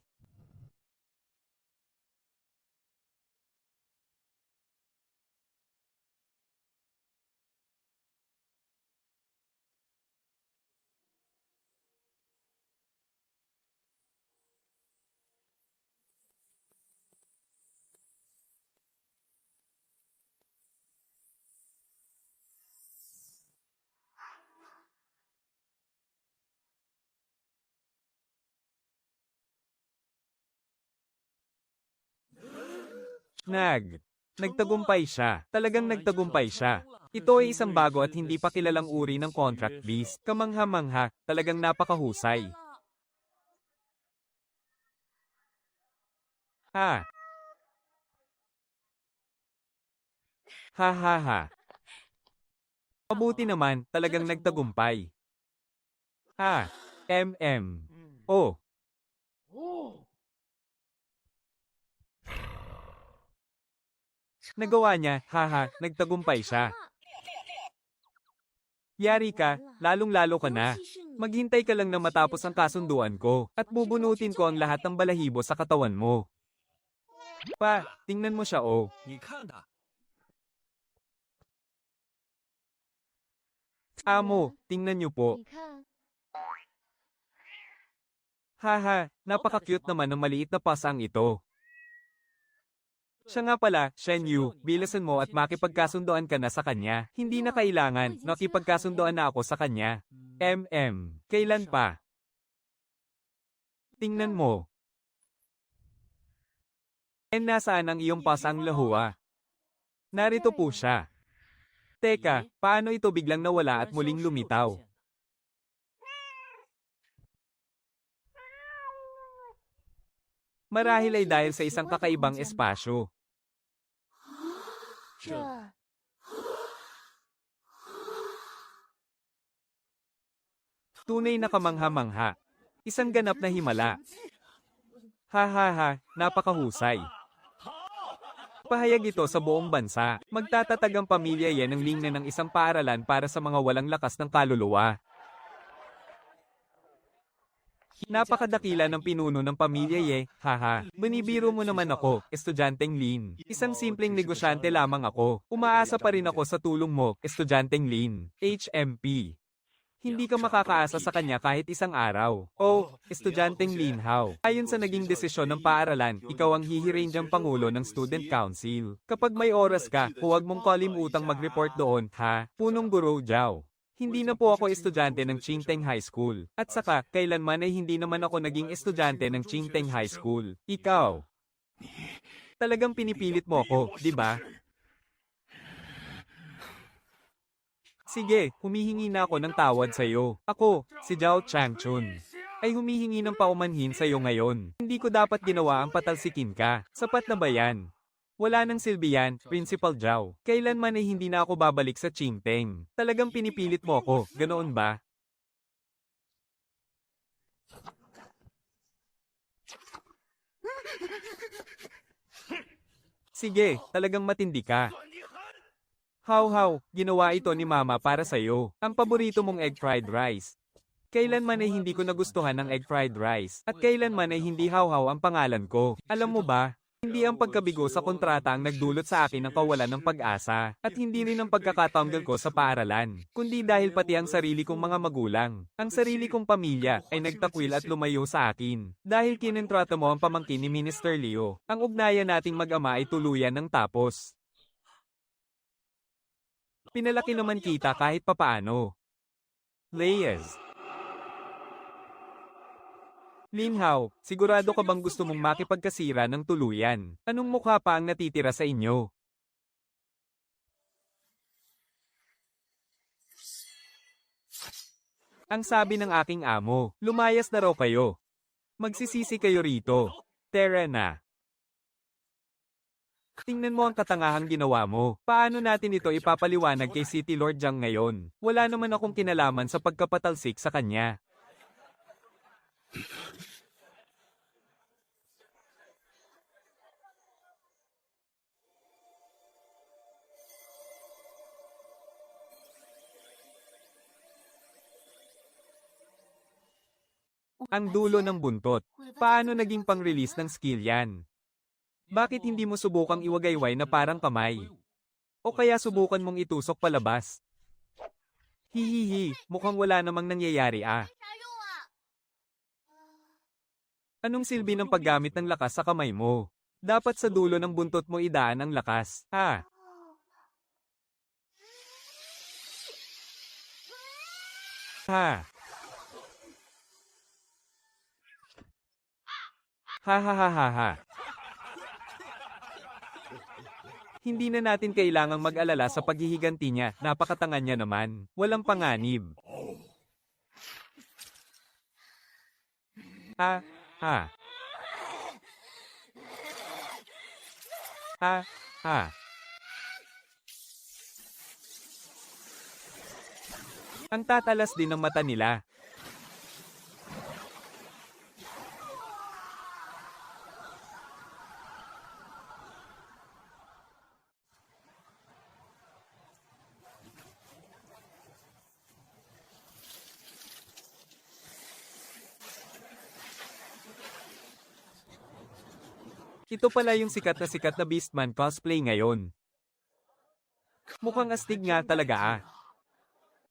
Nagtagumpay siya. Talagang nagtagumpay siya. Ito ay isang bago at hindi pa kilalang uri ng contract beast. Kamangha-mangha, talagang napakahusay. Ha! Ha ha ha. Mabuti naman, talagang nagtagumpay. Ha! Oh! Nagawa niya, haha, nagtagumpay siya. Yari ka, lalong-lalo ka na. Maghintay ka lang na matapos ang kasunduan ko, at bubunutin ko ang lahat ng balahibo sa katawan mo. Tingnan mo siya oh. Amo, tingnan niyo po. Haha, napaka-cute naman ng maliit na pasang ito. Siya nga pala, Shenyu, bilasan mo at makipagkasundoan ka na sa kanya. Hindi na kailangan, nakipagkasundoan na ako sa kanya. Kailan pa? Tingnan mo. Nasaan ang iyong pasang lahua? Narito po siya. Teka, paano ito biglang nawala at muling lumitaw? Marahil ay dahil sa isang kakaibang espasyo. Tunay na kamangha-mangha. Isang ganap na himala. Ha ha ha, napakahusay. Pahayag ito sa buong bansa. Magtatatag ang pamilya Ye ng lingna ng isang paaralan para sa mga walang lakas ng kaluluwa. Napakadakila ng pinuno ng pamilya Ye, haha. Binibiro mo naman ako, estudyanteng Lin. Isang simpleng negosyante lamang ako. Umaasa pa rin ako sa tulong mo, estudyanteng Lin. HMP. Hindi ka makakaasa sa kanya kahit isang araw. Oh, estudyanteng Lin Hao. Ayon sa naging desisyon ng paaralan, ikaw ang hihirindyang pangulo ng Student Council. Kapag may oras ka, huwag mong kalimutang mag-report doon, ha? Punong Guro Jiao. Hindi na po ako estudyante ng Qingteng High School. At saka, kailanman ay hindi naman ako naging estudyante ng Qingteng High School. Ikaw. Talagang pinipilit mo ako, di ba? Sige, humihingi na ako ng tawad sa iyo. Ako, si Zhao Changchun, ay humihingi ng paumanhin sa iyo ngayon. Hindi ko dapat ginawa ang patalsikin ka. Sapat na ba yan? Wala nang silbi yan, Principal Zhao. Kailanman ay hindi na ako babalik sa Qingteng. Talagang pinipilit mo ako, ganoon ba? Sige, talagang matindi ka. How, ginawa ito ni Mama para sa'yo. Ang paborito mong egg fried rice. Kailanman ay hindi ko nagustuhan ng egg fried rice. At kailanman ay hindi how ang pangalan ko. Alam mo ba? Hindi ang pagkabigo sa kontrata ang nagdulot sa akin ng kawalan ng pag-asa, at hindi rin ang pagkakatanggal ko sa paaralan, kundi dahil pati ang sarili kong mga magulang, ang sarili kong pamilya, ay nagtakwil at lumayo sa akin. Dahil kinontrata mo ang pamangkin ni Minister Leo, ang ugnayan nating mag-ama ay tuluyan ng tapos. Pinalaki naman kita kahit papaano. Layers. Linhaw, sigurado ka bang gusto mong makipagkasira ng tuluyan? Anong mukha pa ang natitira sa inyo? Ang sabi ng aking amo, lumayas na raw kayo. Magsisisi kayo rito. Tara na. Tingnan mo ang katangahang ginawa mo. Paano natin ito ipapaliwanag kay City Lord Jiang ngayon? Wala naman akong kinalaman sa pagkapatalsik sa kanya. Ang dulo ng buntot. Paano naging pang-release ng skill yan? Bakit hindi mo subukang iwagayway na parang kamay? O kaya subukan mong itusok palabas? Hihihi, mukhang wala namang nangyayari ah. Anong silbi ng paggamit ng lakas sa kamay mo? Dapat sa dulo ng buntot mo idaan ang lakas, ha? Ha? Ha ha ha ha ha. Hindi na natin kailangang mag-alala sa paghihiganti niya, napakatanga niya naman, walang panganib. Ha, ha. Ha, ha. Ang tatalas din ng mata nila. Ito pala yung sikat na Beastman cosplay ngayon. Mukhang astig nga talaga ah.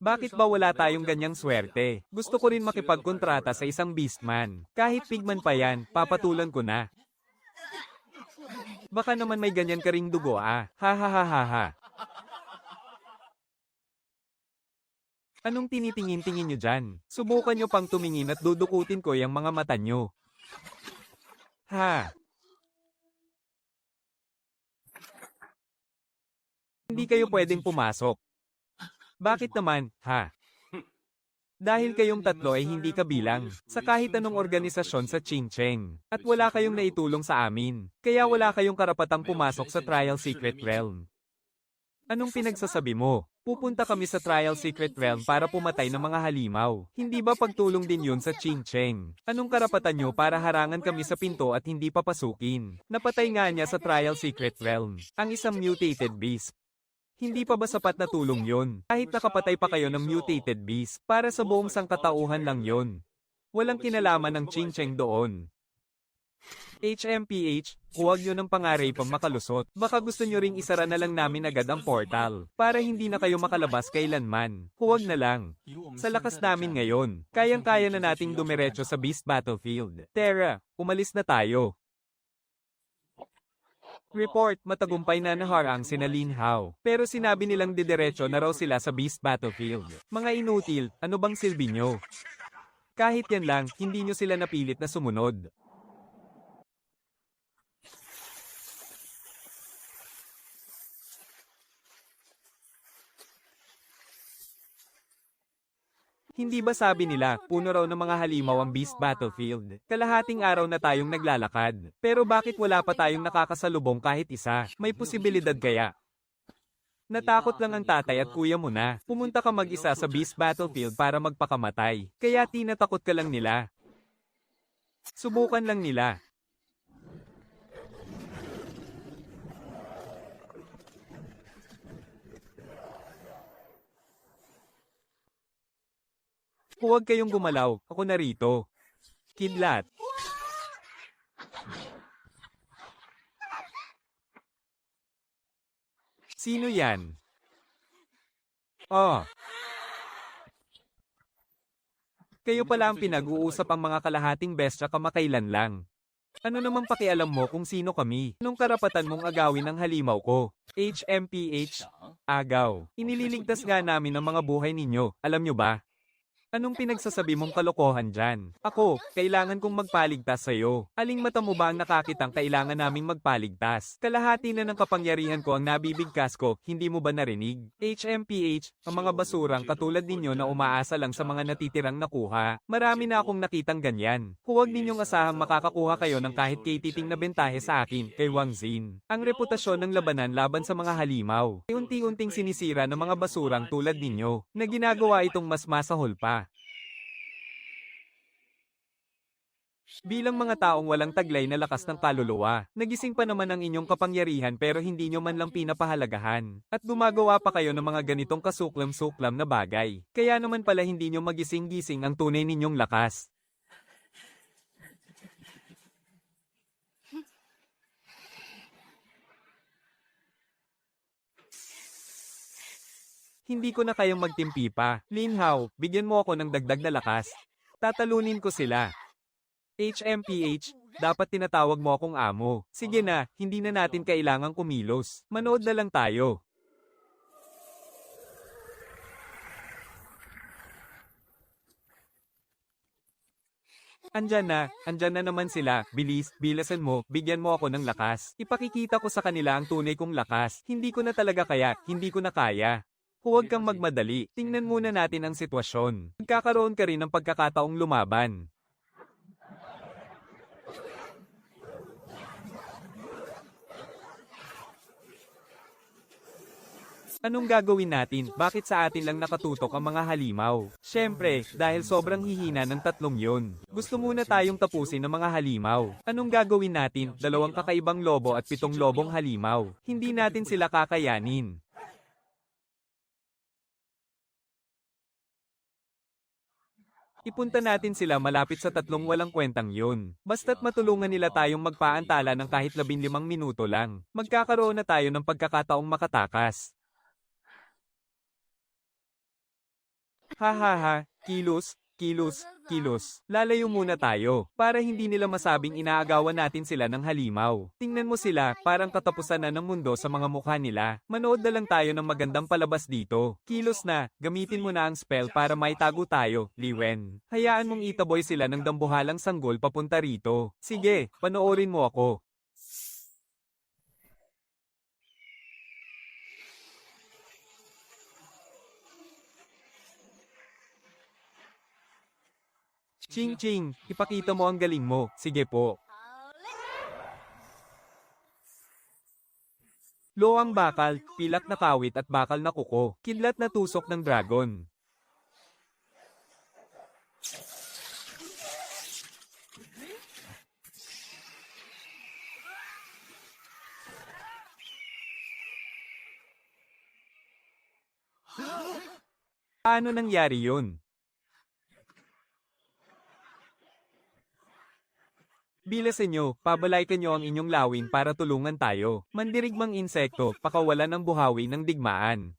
Bakit ba wala tayong ganyang swerte? Gusto ko rin makipagkontrata sa isang Beastman. Kahit pigman pa yan, papatulan ko na. Baka naman may ganyan ka ring dugo ah. Ha ha ha ha ha. Anong tinitingin-tingin nyo dyan? Subukan nyo pang tumingin at dudukutin ko yung mga mata nyo. Ha? Hindi kayo pwedeng pumasok. Bakit naman, ha? Dahil kayong tatlo ay hindi kabilang sa kahit anong organisasyon sa Qingcheng. At wala kayong naitulong sa amin. Kaya wala kayong karapatang pumasok sa Trial Secret Realm. Anong pinagsasabi mo? Pupunta kami sa Trial Secret Realm para pumatay ng mga halimaw. Hindi ba pagtulong din yun sa Qingcheng? Anong karapatan nyo para harangan kami sa pinto at hindi papasukin? Napatay nga niya sa Trial Secret Realm ang isang mutated beast. Hindi pa ba sapat na tulong yon? Kahit nakapatay pa kayo ng mutated beast, para sa buong sangkatauhan lang yon. Walang kinalaman ng Qingcheng doon. HMPH, huwag nyo ng pangaray pang makalusot. Baka gusto nyo ring isara na lang namin agad ang portal, para hindi na kayo makalabas kailanman. Huwag na lang. Sa lakas namin ngayon, kayang-kaya na nating dumiretso sa Beast Battlefield. Tara, umalis na tayo. Report, matagumpay na naharang sina Linhaw. Pero sinabi nilang didiretso na raw sila sa Beast Battlefield. Mga inutil, ano bang silbi nyo? Kahit yan lang, hindi nyo sila napilit na sumunod. Hindi ba sabi nila, puno raw ng mga halimaw ang Beast Battlefield? Kalahating araw na tayong naglalakad. Pero bakit wala pa tayong nakakasalubong kahit isa? May posibilidad kaya? Natakot lang ang tatay at kuya mo na. Pumunta ka mag-isa sa Beast Battlefield para magpakamatay. Kaya tinatakot ka lang nila. Subukan lang nila. Huwag kayong gumalaw, ako narito. Kidlat. Sino yan? Oh, kayo pala ang pinag-uusap ang mga kalahating bestya kamakailan lang. Ano namang pakialam mo kung sino kami? Anong karapatan mong agawin ang halimaw ko? HMPH? Agaw. Iniligtas nga namin ang mga buhay ninyo, alam nyo ba? Anong pinagsasabi mong kalokohan dyan? Ako, kailangan kong magpaligtas sa'yo. Aling mata mo ba ang nakakitang kailangan naming magpaligtas? Kalahati na ng kapangyarihan ko ang nabibigkas ko, hindi mo ba narinig? HMPH, ang mga basurang katulad ninyo na umaasa lang sa mga natitirang nakuha. Marami na akong nakitang ganyan. Huwag ninyong asahang makakakuha kayo ng kahit kititing na bentahe sa akin, kay Wang Xin. Ang reputasyon ng labanan laban sa mga halimaw. Unti-unting sinisira ng mga basurang tulad ninyo, na ginagawa itong mas masahol pa. Bilang mga taong walang taglay na lakas ng kaluluwa, nagising pa naman ang inyong kapangyarihan pero hindi nyo man lang pinapahalagahan. At gumagawa pa kayo ng mga ganitong kasuklam-suklam na bagay. Kaya naman pala hindi nyo magising-gising ang tunay ninyong lakas. Hindi ko na kayang magtimpi pa. Lin Hao, bigyan mo ako ng dagdag na lakas. Tatalunin ko sila. HMPH, dapat tinatawag mo akong amo. Sige na, hindi na natin kailangang kumilos. Manood na lang tayo. Andyan na naman sila. Bilis, bilasan mo, bigyan mo ako ng lakas. Ipakikita ko sa kanila ang tunay kong lakas. Hindi ko na talaga kaya, hindi ko na kaya. Huwag kang magmadali. Tingnan muna natin ang sitwasyon. Magkakaroon ka rin ng pagkakataong lumaban. Anong gagawin natin? Bakit sa atin lang nakatutok ang mga halimaw? Siyempre, dahil sobrang hihina ng tatlong yon. Gusto muna tayong tapusin ng mga halimaw. Anong gagawin natin? 2 kakaibang lobo at 7 lobong halimaw. Hindi natin sila kakayanin. Ipunta natin sila malapit sa 3 walang kwentang yun. Basta't matulungan nila tayong magpaantala ng kahit 15 minuto lang. Magkakaroon na tayo ng pagkakataong makatakas. Hahaha, kilos, kilos, kilos. Lalayo muna tayo, para hindi nila masabing inaagawan natin sila ng halimaw. Tingnan mo sila, parang katapusan na ng mundo sa mga mukha nila. Manood na lang tayo ng magandang palabas dito. Kilos na, gamitin mo na ang spell para maitago tayo, Li Wen. Hayaan mong itaboy sila ng dambuhalang sanggol papunta rito. Sige, panoorin mo ako. Ching Ching, ipakita mo ang galing mo. Sige po. Loang bakal, pilak na kawit at bakal na kuko. Kidlat na tusok ng dragon. Paano nangyari yun? Bilasan nyo, pabalaykan nyo ang inyong lawin para tulungan tayo. Mandirigmang insekto, pakawalan ng buhawi ng digmaan.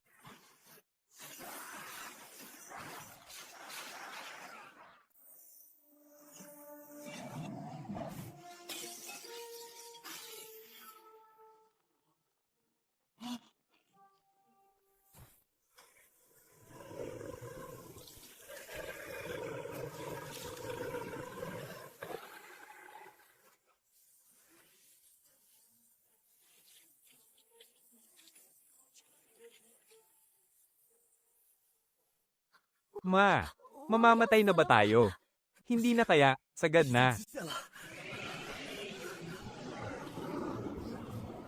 Mamamatay na ba tayo? Hindi na kaya, sagad na.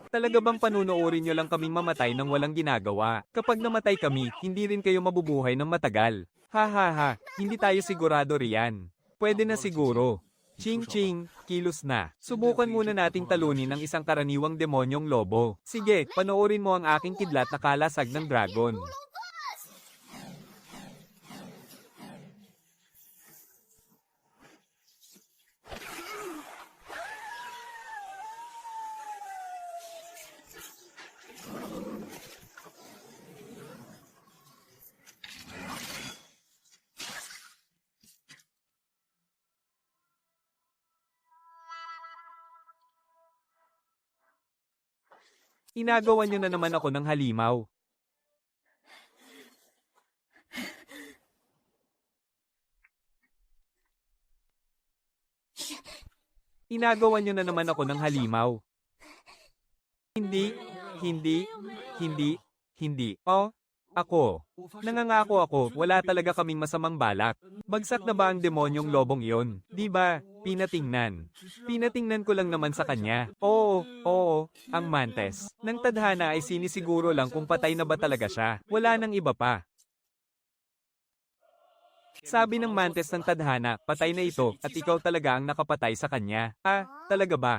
Talaga bang panunuorin nyo lang kaming mamatay nang walang ginagawa? Kapag namatay kami, hindi rin kayo mabubuhay ng matagal. Ha ha ha, hindi tayo sigurado riyan. Pwede na siguro. Ching Ching, kilos na. Subukan muna nating talunin ang isang karaniwang demonyong lobo. Sige, panoorin mo ang aking kidlat na kalasag ng dragon. Inagawan niyo na naman ako ng halimaw. Inagawan niyo na naman ako ng halimaw. Hindi, hindi, hindi, hindi. Oh, ako. Nangangako ako, wala talaga kaming masamang balak. Bagsak na ba ang demonyong lobong iyon? Di ba? Pinatingnan. Pinatingnan ko lang naman sa kanya. Oo, oo, ang mantes. Nang tadhana ay sinisiguro lang kung patay na ba talaga siya. Wala nang iba pa. Sabi ng mantes ng tadhana, patay na ito, at ikaw talaga ang nakapatay sa kanya. Ah, talaga ba?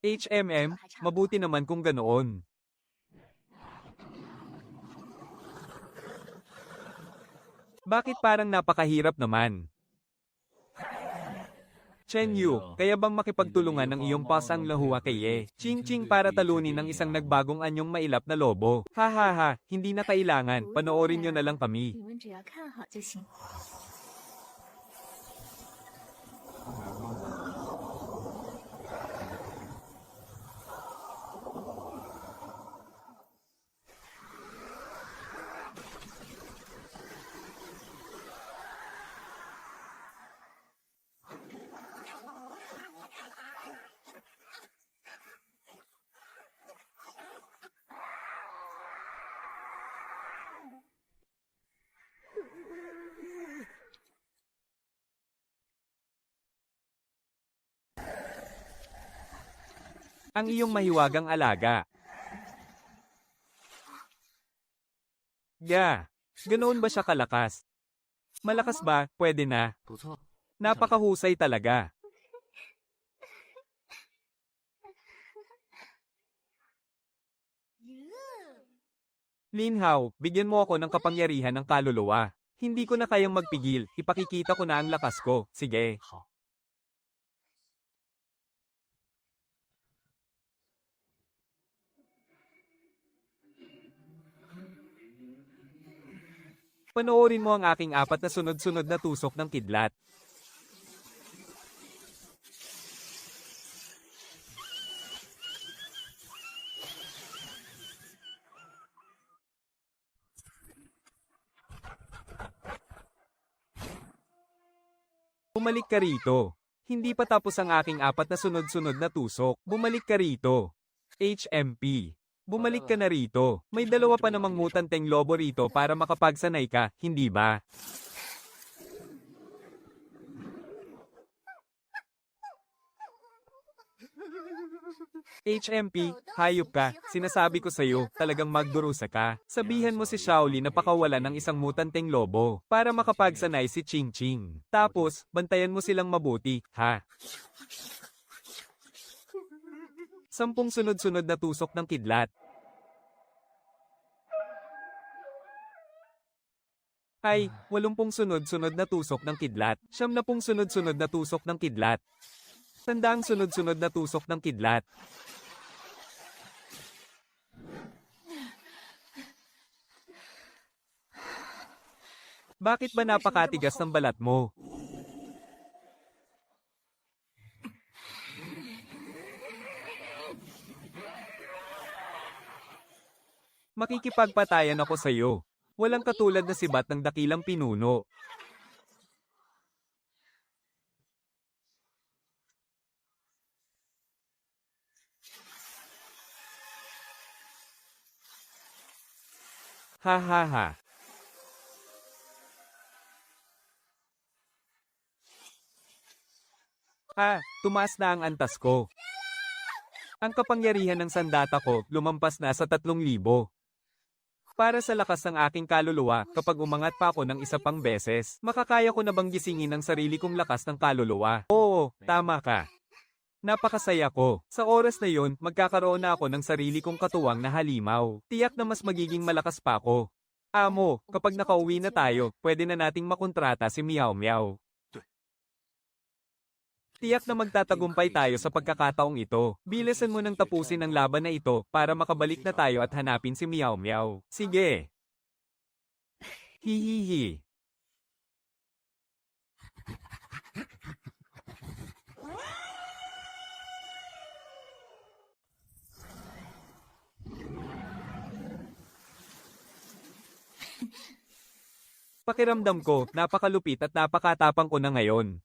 HMM, mabuti naman kung ganoon. Bakit parang napakahirap naman? Chen Yu, kaya bang makipagtulungan ng iyong pasang lahua kay Ye? Ching-ching para talunin ng isang nagbagong anyong mailap na lobo. Ha ha ha, hindi na kailangan, panoorin nyo na lang kami. Ang iyong mahiwagang alaga. Ga, ganoon ba siya kalakas? Malakas ba? Pwede na. Napakahusay talaga. Linhaw, bigyan mo ako ng kapangyarihan ng kaluluwa. Hindi ko na kayang magpigil, ipakikita ko na ang lakas ko. Sige. Panoorin mo ang aking 4 na sunod-sunod na tusok ng kidlat. Bumalik ka rito. Hindi pa tapos ang aking 4 na sunod-sunod na tusok. Bumalik ka rito. HMP. Bumalik ka na rito. May 2 pa namang mutanteng lobo rito para makapagsanay ka, hindi ba? HMP, hayop ka, sinasabi ko sa'yo, talagang magdurusa ka. Sabihan mo si Shaoli na pakawalan ng isang mutanteng lobo para makapagsanay si Ching Ching. Tapos, bantayan mo silang mabuti, ha? 10 sunod-sunod na tusok ng kidlat. Ay, 80 sunod-sunod na tusok ng kidlat. 90 sunod-sunod na tusok ng kidlat. 100 sunod-sunod na tusok ng kidlat. Bakit ba napakatigas ng balat mo? Makikipagpatayan ako sa'yo. Walang katulad na sibat ng dakilang pinuno. Ha ha ha. Ha, tumaas na ang antas ko. Ang kapangyarihan ng sandata ko lumampas na sa 3,000. Para sa lakas ng aking kaluluwa, kapag umangat pa ako ng isa pang beses, makakaya ko na bang gisingin ang sarili kong lakas ng kaluluwa? Oo, tama ka. Napakasaya ko. Sa oras na yon, magkakaroon na ako ng sarili kong katuwang na halimaw. Tiyak na mas magiging malakas pa ako. Amo, kapag nakauwi na tayo, pwede na nating makontrata si Meow Meow. Tiyak na magtatagumpay tayo sa pagkakataong ito. Bilisan mo nang tapusin ang laban na ito para makabalik na tayo at hanapin si Meow Meow. Sige. Hihihi. Pakiramdam ko, napakalupit at napakatapang ko na ngayon.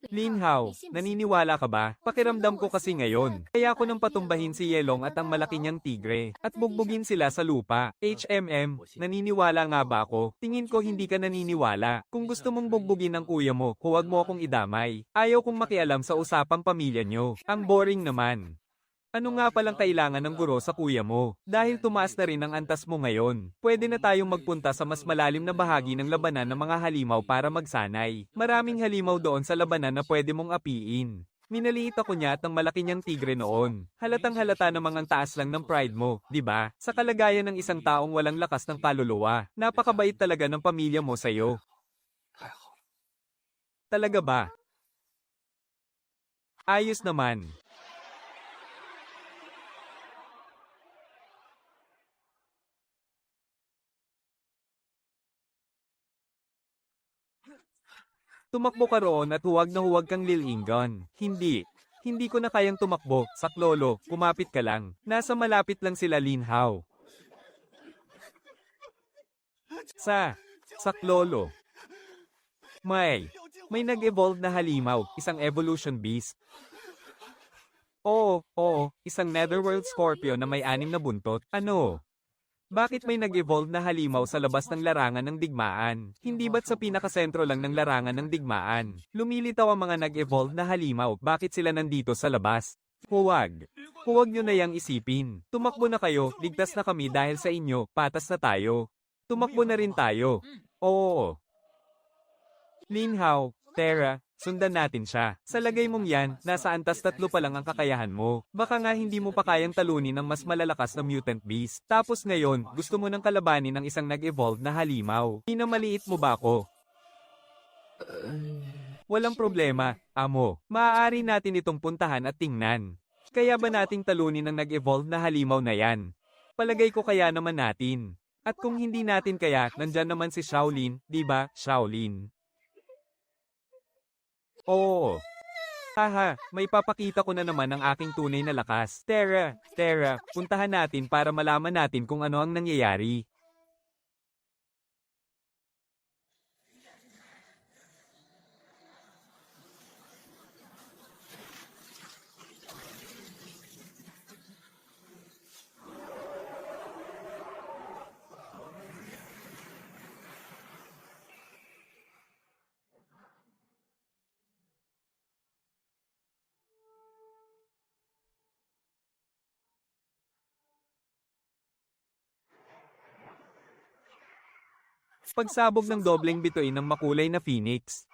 Linhaw, naniniwala ka ba? Pakiramdam ko kasi ngayon. Kaya ko nang patumbahin si Yelong at ang malaki niyang tigre, at bugbugin sila sa lupa. Naniniwala nga ba ako? Tingin ko hindi ka naniniwala. Kung gusto mong bugbugin ang kuya mo, huwag mo akong idamay. Ayaw kong makialam sa usapang pamilya niyo. Ang boring naman. Ano nga palang kailangan ng guro sa kuya mo? Dahil tumaas na rin ang antas mo ngayon, pwede na tayong magpunta sa mas malalim na bahagi ng labanan ng mga halimaw para magsanay. Maraming halimaw doon sa labanan na pwede mong apiin. Minaliit ako niya at ang malaki niyang tigre noon. Halatang halata namang ang taas lang ng pride mo, di ba? Sa kalagayan ng isang taong walang lakas ng kaluluwa, napakabait talaga ng pamilya mo sa'yo. Talaga ba? Ayos naman. Tumakbo ka roon at huwag na huwag kang lilingon. Hindi. Hindi ko na kayang tumakbo, saklolo, kumapit ka lang. Nasa malapit lang sila Linhaw. Saklolo. May nag-evolve na halimaw, isang evolution beast. Oo, isang netherworld scorpion na may 6 na buntot. Ano? Bakit may nag-evolve na halimaw sa labas ng larangan ng digmaan? Hindi ba't sa pinakasentro lang ng larangan ng digmaan? Lumilitaw ang mga nag-evolve na halimaw, bakit sila nandito sa labas? Huwag. Huwag nyo na yang isipin. Tumakbo na kayo, ligtas na kami dahil sa inyo, patas na tayo. Tumakbo na rin tayo. Oo. Linhaw, Terra, sundan natin siya. Sa lagay mong yan, nasa antas 3 pa lang ang kakayahan mo. Baka nga hindi mo pa kayang talunin ng mas malalakas na mutant beast. Tapos ngayon, gusto mo nang kalabanin ng isang nag-evolve na halimaw. Minamaliit mo ba ako? Walang problema, amo. Maaari natin itong puntahan at tingnan. Kaya ba nating talunin ang nag-evolve na halimaw na yan? Palagay ko kaya naman natin. At kung hindi natin kaya, nandyan naman si Shaolin, di ba, Shaolin? Oo. Haha, may papakita ko na naman ang aking tunay na lakas. Terra, puntahan natin para malaman natin kung ano ang nangyayari. Pagsabog ng dobleng bituin ng makulay na phoenix.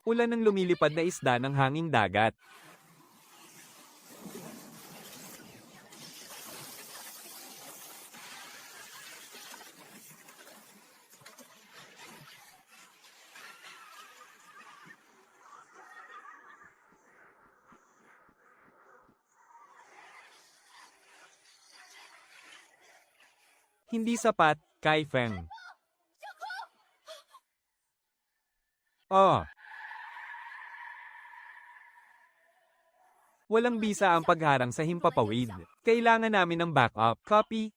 Ulan ng lumilipad na isda ng hanging dagat. Hindi sapat, Kai Feng. Oh. Walang bisa ang pagharang sa himpapawid. Kailangan namin ng backup. Copy.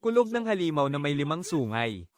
Kulog ng halimaw na may 5 sungay.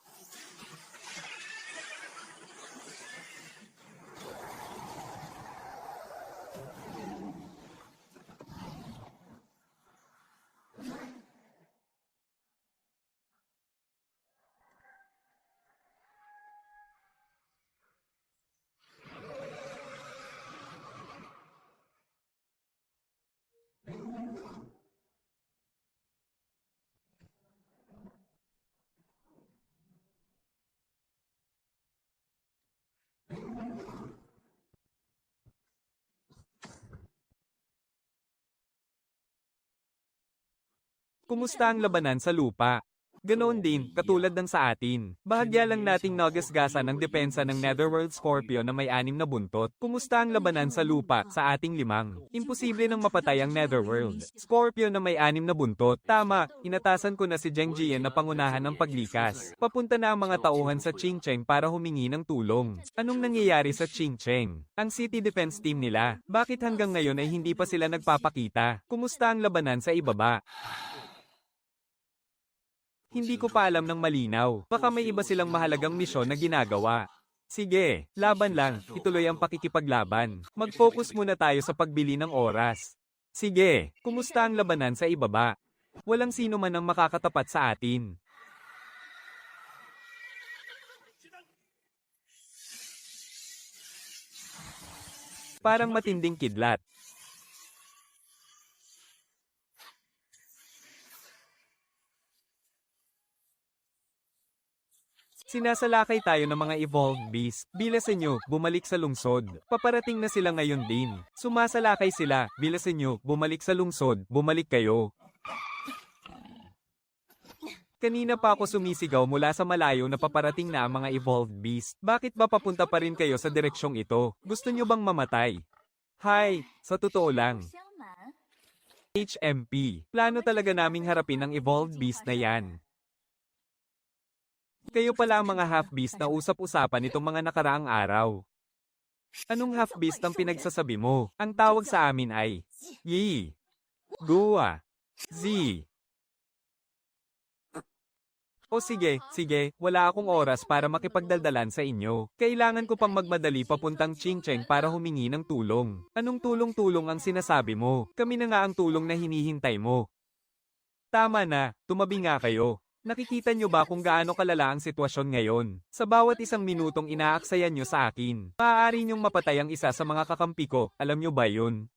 Kumusta ang labanan sa lupa? Ganoon din, katulad ng sa atin. Bahagya lang nating nagasgasan ang depensa ng Netherworld Scorpio na may 6 na buntot. Kumusta ang labanan sa lupa sa ating 5? Imposible nang mapatay ang Netherworld. Scorpio na may 6 na buntot. Tama, inatasan ko na si Zheng Jian na pangunahan ng paglikas. Papunta na ang mga tauhan sa Qingcheng para humingi ng tulong. Anong nangyayari sa Qingcheng? Ang City Defense Team nila. Bakit hanggang ngayon ay hindi pa sila nagpapakita? Kumusta ang labanan sa ibaba? Hindi ko pa alam ng malinaw. Baka may iba silang mahalagang misyon na ginagawa. Sige, laban lang. Ituloy ang pakikipaglaban. Mag-focus muna tayo sa pagbili ng oras. Sige, kumusta ang labanan sa ibaba? Walang sino man ang makakatapat sa atin. Parang matinding kidlat. Sinasalakay tayo ng mga evolved beast. Bilasan nyo, bumalik sa lungsod. Paparating na sila ngayon din. Sumasalakay sila. Bilasan nyo, bumalik sa lungsod. Bumalik kayo. Kanina pa ako sumisigaw mula sa malayo na paparating na ang mga evolved beast. Bakit ba papunta pa rin kayo sa direksyong ito? Gusto nyo bang mamatay? Hi, sa totoo lang. HMP, plano talaga naming harapin ang evolved beast na yan. Kayo pala ang mga half-beast na usap-usapan itong mga nakaraang araw. Anong half-beast ang pinagsasabi mo? Ang tawag sa amin ay Yi, Gua, Z. O sige, wala akong oras para makipagdaldalan sa inyo. Kailangan ko pang magmadali papuntang Qingcheng para humingi ng tulong. Anong tulong-tulong ang sinasabi mo? Kami na nga ang tulong na hinihintay mo. Tama na, tumabi nga kayo. Nakikita nyo ba kung gaano kalala ang sitwasyon ngayon? Sa bawat isang minutong inaaksayan nyo sa akin, maaari nyong mapatay ang isa sa mga kakampi ko, alam nyo ba yun?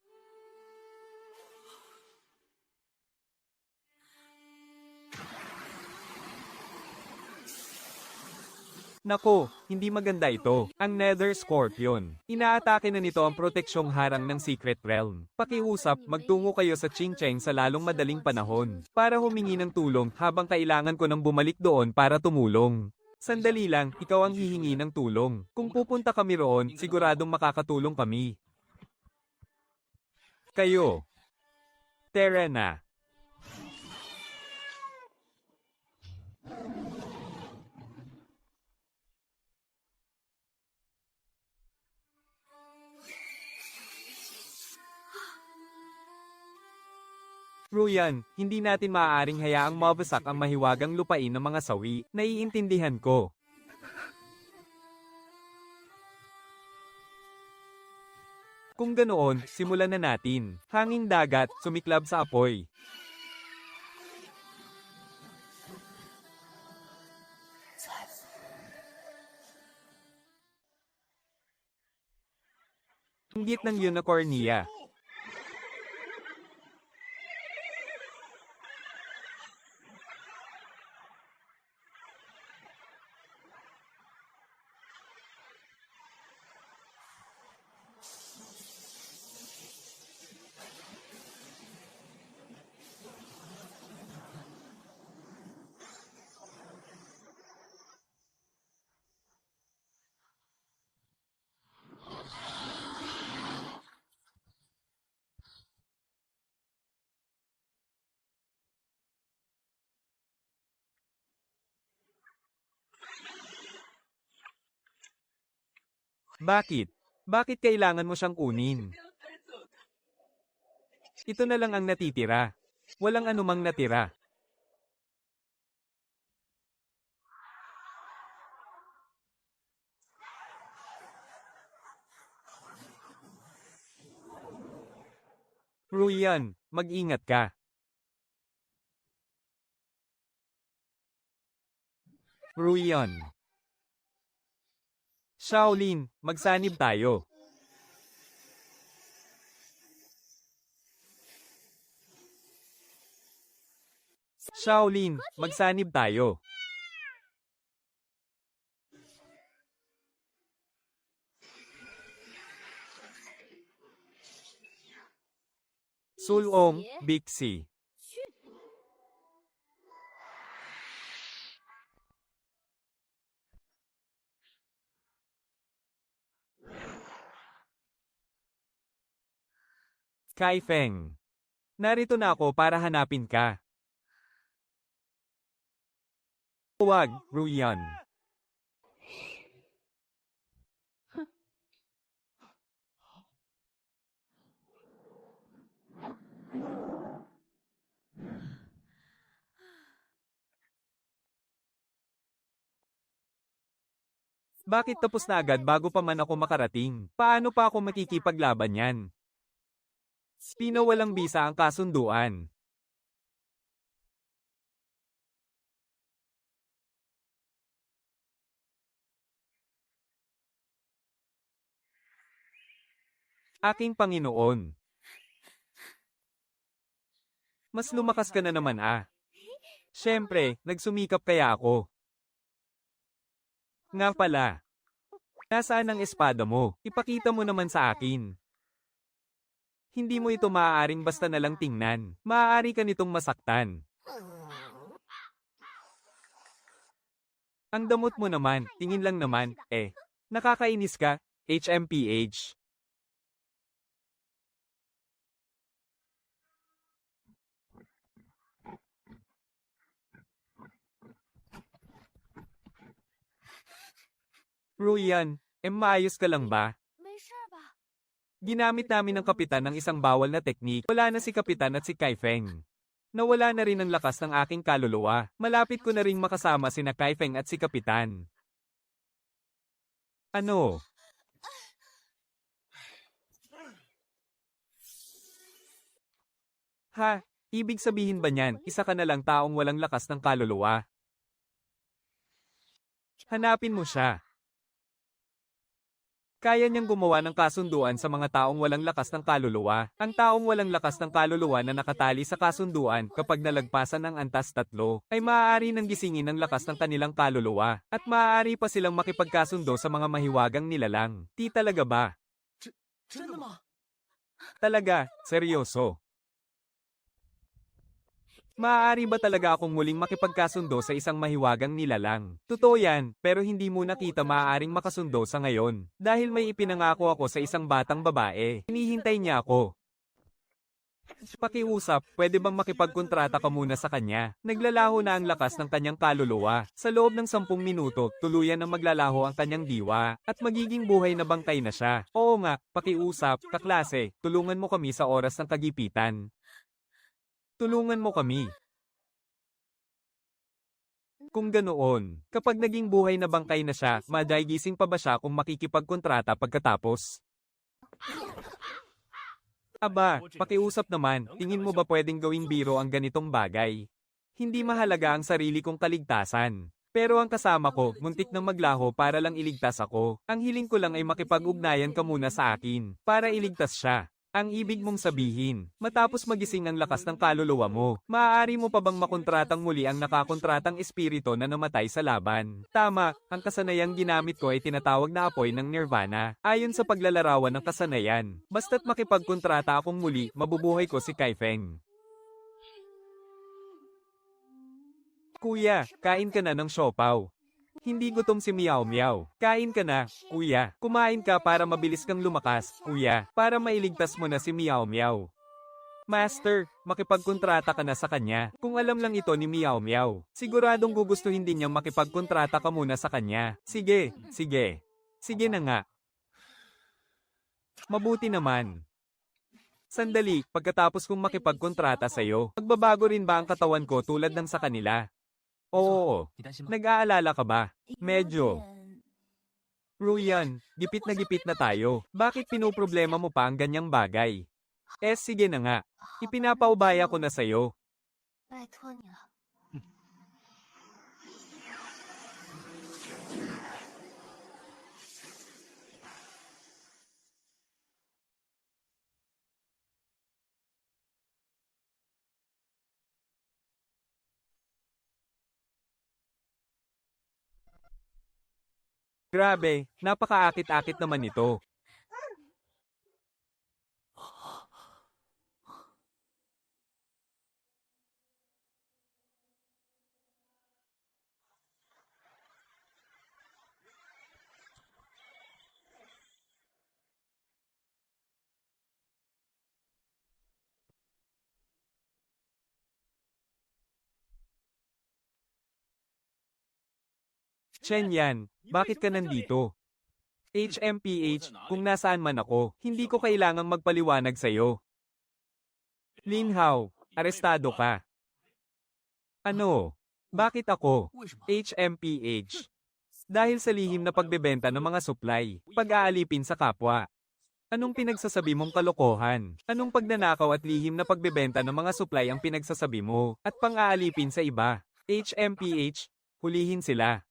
Nako, hindi maganda ito. Ang Nether Scorpion. Inaatake na nito ang proteksyong harang ng Secret Realm. Pakiusap, magtungo kayo sa Qingcheng sa lalong madaling panahon. Para humingi ng tulong habang kailangan ko nang bumalik doon para tumulong. Sandali lang, ikaw ang hihingi ng tulong. Kung pupunta kami roon, siguradong makakatulong kami. Kayo. Tara na. Ruyan, hindi natin maaaring hayaang mabasak ang mahiwagang lupain ng mga sawi. Naiintindihan ko. Kung ganoon, simulan na natin. Hanging dagat, sumiklab sa apoy. Inggit ng unicornia. Bakit? Bakit kailangan mo siyang kunin? Ito na lang ang natitira. Walang anumang natira. Ruyan, mag-ingat ka. Ruyan. Shaolin, magsanib tayo. Shaolin, magsanib tayo. Sulong, Bixi. Kaifeng. Narito na ako para hanapin ka. Huwag, Ruyan. Bakit tapos na agad bago pa man ako makarating? Paano pa ako makikipaglaban yan? Pinawalang bisa ang kasunduan. Aking Panginoon. Mas lumakas ka na naman ah. Siyempre, nagsumikap kaya ako. Nga pala. Nasaan ang espada mo? Ipakita mo naman sa akin. Hindi mo ito maaaring basta na lang tingnan. Maaari ka nitong masaktan. Ang damot mo naman, tingin lang naman, eh. Nakakainis ka, HMPH. Ruyan, maayos ka lang ba? Ginamit namin ng kapitan ng isang bawal na teknik. Wala na si kapitan at si Kaifeng. Nawala na rin ang lakas ng aking kaluluwa. Malapit ko na ring makasama sina Kaifeng at si kapitan. Ano? Ha? Ibig sabihin ba niyan, isa ka na lang taong walang lakas ng kaluluwa? Hanapin mo siya. Kaya niyang gumawa ng kasunduan sa mga taong walang lakas ng kaluluwa. Ang taong walang lakas ng kaluluwa na nakatali sa kasunduan kapag nalagpasan ng antas 3, ay maaari nang gisingin ang lakas ng kanilang kaluluwa. At maaari pa silang makipagkasundo sa mga mahiwagang nilalang. Di talaga ba? Talaga, seryoso. Maaari ba talaga akong muling makipagkasundo sa isang mahiwagang nilalang? Totoo yan, pero hindi mo nakita maaaring makasundo sa ngayon. Dahil may ipinangako ako sa isang batang babae. Hinihintay niya ako. Pakiusap, pwede bang makipagkontrata ka muna sa kanya? Naglalaho na ang lakas ng kanyang kaluluwa. Sa loob ng 10 minuto, tuluyan na maglalaho ang kanyang diwa, at magiging buhay na bangkay na siya. Oo nga, pakiusap, kaklase, tulungan mo kami sa oras ng kagipitan. Tulungan mo kami. Kung ganoon, kapag naging buhay na bangkay na siya, madagising pa ba siya kung makikipagkontrata pagkatapos? Aba, pakiusap naman, tingin mo ba pwedeng gawing biro ang ganitong bagay? Hindi mahalaga ang sarili kong kaligtasan. Pero ang kasama ko, muntik nang maglaho para lang iligtas ako. Ang hiling ko lang ay makipag-ugnayan ka muna sa akin, para iligtas siya. Ang ibig mong sabihin, matapos magising ang lakas ng kaluluwa mo, maaari mo pa bang makontratang muli ang nakakontratang espiritu na namatay sa laban? Tama, ang kasanayang ginamit ko ay tinatawag na apoy ng nirvana. Ayon sa paglalarawan ng kasanayan, basta't makipagkontrata akong muli, mabubuhay ko si Kaifeng. Kuya, kain ka na ng siopaw. Hindi gutom si Meow Meow. Kain ka na, kuya. Kumain ka para mabilis kang lumakas, kuya. Para mailigtas mo na si Meow Meow. Master, makipagkontrata ka na sa kanya. Kung alam lang ito ni Meow Meow, siguradong gugustuhin din niyang makipagkontrata ka muna sa kanya. Sige, sige. Sige na nga. Mabuti naman. Sandali, pagkatapos kong makipagkontrata sa'yo, magbabago rin ba ang katawan ko tulad ng sa kanila? Oo. Nag-aalala ka ba? Medyo. Ruyan, gipit na tayo. Bakit pinoproblema mo pa ang ganyang bagay? Sige na nga. Ipinapaubaya ko na sa'yo. Grabe, napakaakit-akit naman ito. Chen Yan, bakit ka nandito? HMPH, kung nasaan man ako, hindi ko kailangang magpaliwanag sa'yo. Lin Hao, arestado ka. Ano? Bakit ako? HMPH. Dahil sa lihim na pagbebenta ng mga supply, pag-aalipin sa kapwa. Anong pinagsasabi mong kalokohan? Anong pagnanakaw at lihim na pagbebenta ng mga supply ang pinagsasabi mo? At pang-aalipin sa iba? HMPH, hulihin sila.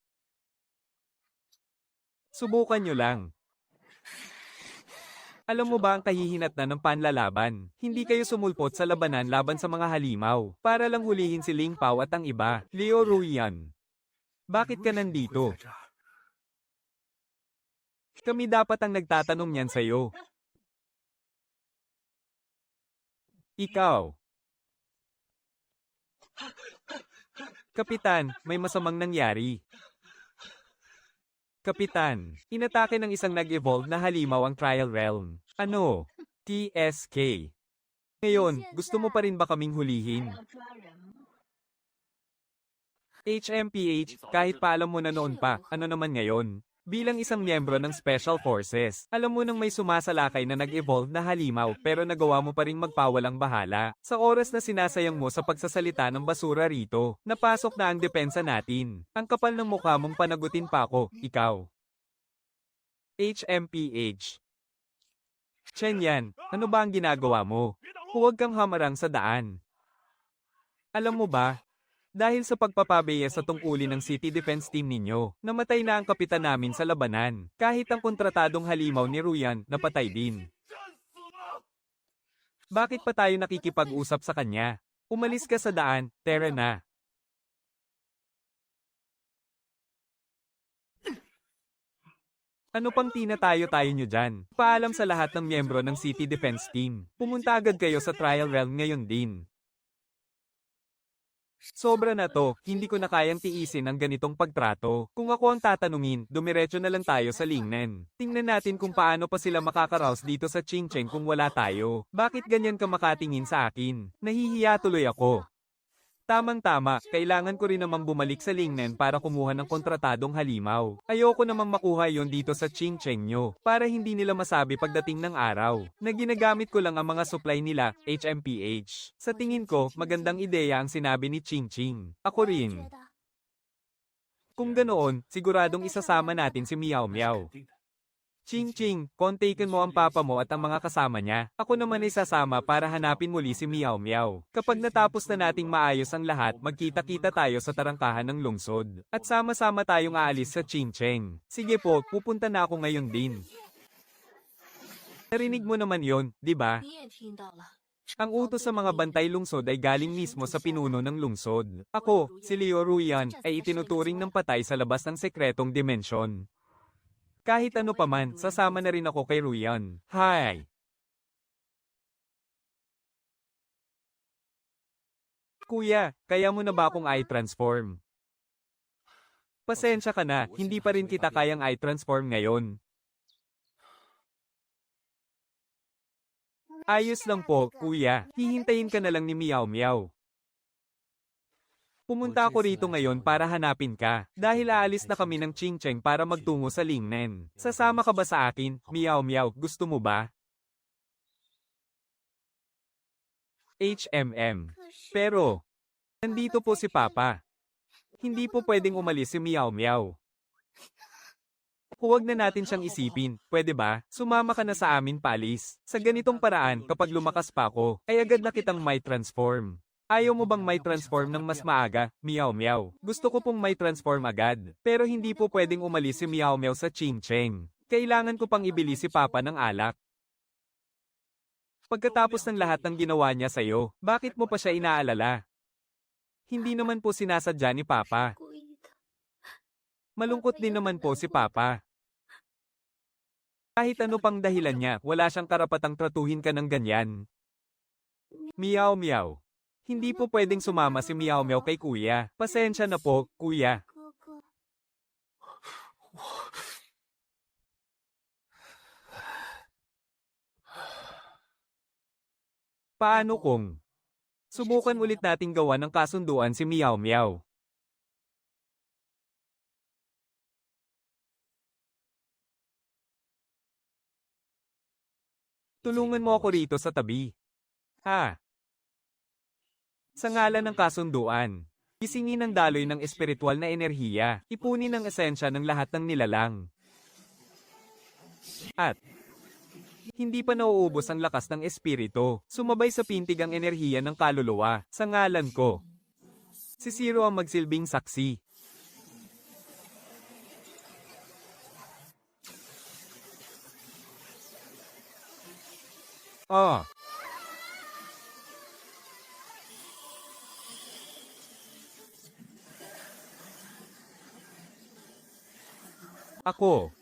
Subukan nyo lang. Alam mo ba ang kahihinatnan ng panlalaban? Hindi kayo sumulpot sa labanan laban sa mga halimaw, para lang hulihin si Ling Pao at ang iba. Liu Ruiyan. Bakit ka nandito? Kami dapat ang nagtatanong niyan sa'yo. Ikaw. Kapitan, may masamang nangyari. Kapitan, inatake ng isang nag-evolve na halimaw ang Trial Realm. Ano? TSK. Ngayon, gusto mo pa rin ba kaming hulihin? HMPH, kahit pa alam mo na noon pa, ano naman ngayon? Bilang isang miyembro ng Special Forces, alam mo nang may sumasalakay na nag-evolve na halimaw pero nagawa mo pa ring magpawalang bahala. Sa oras na sinasayang mo sa pagsasalita ng basura rito, napasok na ang depensa natin. Ang kapal ng mukha mong panagutin pa ako, ikaw. HMPH. Chen Yan, ano ba ang ginagawa mo? Huwag kang hamarang sa daan. Alam mo ba, dahil sa pagpapabeya sa tungkulin ng City Defense Team ninyo, namatay na ang kapitan namin sa labanan. Kahit ang kontratadong halimaw ni Ruyan, napatay din. Bakit pa tayo nakikipag-usap sa kanya? Umalis ka sa daan, tara na. Ano pang tinatayo-tayo nyo dyan? Paalam sa lahat ng miyembro ng City Defense Team. Pumunta agad kayo sa Trial Realm ngayon din. Sobra na to, hindi ko na kayang tiisin ang ganitong pagtrato. Kung ako ang tatanungin, dumiretso na lang tayo sa Lingnen. Tingnan natin kung paano pa sila makakaraos dito sa Qingcheng kung wala tayo. Bakit ganyan ka makatingin sa akin? Nahihiya tuloy ako. Tamang-tama, kailangan ko rin namang bumalik sa Lingnen para kumuha ng kontratadong halimaw. Ayoko namang makuha yon dito sa Qingcheng nyo, para hindi nila masabi pagdating ng araw, na ginagamit ko lang ang mga supply nila, HMPH. Sa tingin ko, magandang ideya ang sinabi ni Qingqing. Ako rin. Kung ganoon, siguradong isasama natin si Miao Miao. Qingqing, kontaken mo ang papa mo at ang mga kasama niya. Ako naman ay sasama para hanapin muli si Miao Miao. Kapag natapos na nating maayos ang lahat, magkita-kita tayo sa tarangkahan ng lungsod. At sama-sama tayong aalis sa Qingcheng. Sige po, pupunta na ako ngayon din. Narinig mo naman yon, di ba? Ang utos sa mga bantay lungsod ay galing mismo sa pinuno ng lungsod. Ako, si Liu Ruiyan, ay itinuturing ng patay sa labas ng sekretong dimensyon. Kahit ano pa man, sasama na rin ako kay Ruyan. Hi! Kuya, kaya mo na ba akong i-transform? Pasensya ka na, hindi pa rin kita kayang i-transform ngayon. Ayos lang po, kuya. Hihintayin ka na lang ni Miao Miao. Pumunta ako rito ngayon para hanapin ka, dahil aalis na kami ng Qingcheng para magtungo sa Lingnen. Sasama ka ba sa akin, Miao Miao, gusto mo ba? HMM. Pero, nandito po si Papa. Hindi po pwedeng umalis si Miao Miao. Huwag na natin siyang isipin, pwede ba? Sumama ka na sa amin, Palis. Sa ganitong paraan, kapag lumakas pa ako, ay agad na kitang may transform. Ayaw mo bang may transform ng mas maaga, Miao Miao? Gusto ko pong may transform agad. Pero hindi po pwedeng umalis si Miao Miao sa Qingcheng. Kailangan ko pang ibili si Papa ng alak. Pagkatapos ng lahat ng ginawa niya sa'yo, bakit mo pa siya inaalala? Hindi naman po sinasadya ni Papa. Malungkot din naman po si Papa. Kahit ano pang dahilan niya, wala siyang karapatang tratuhin ka ng ganyan. Miao Miao. Hindi po pwedeng sumama si Miao Miao kay kuya. Pasensya na po, kuya. Paano kung subukan ulit nating gawa ng kasunduan si Miao Miao? Tulungan mo ako rito sa tabi. Ha? Sa ngalan ng kasunduan. Gisingin ang daloy ng espiritual na enerhiya. Ipunin ang esensya ng lahat ng nilalang. At hindi pa nauubos ang lakas ng espiritu. Sumabay sa pintig ang enerhiya ng kaluluwa. Sa ngalan ko. Si Zero ang magsilbing saksi. Ah. Ako.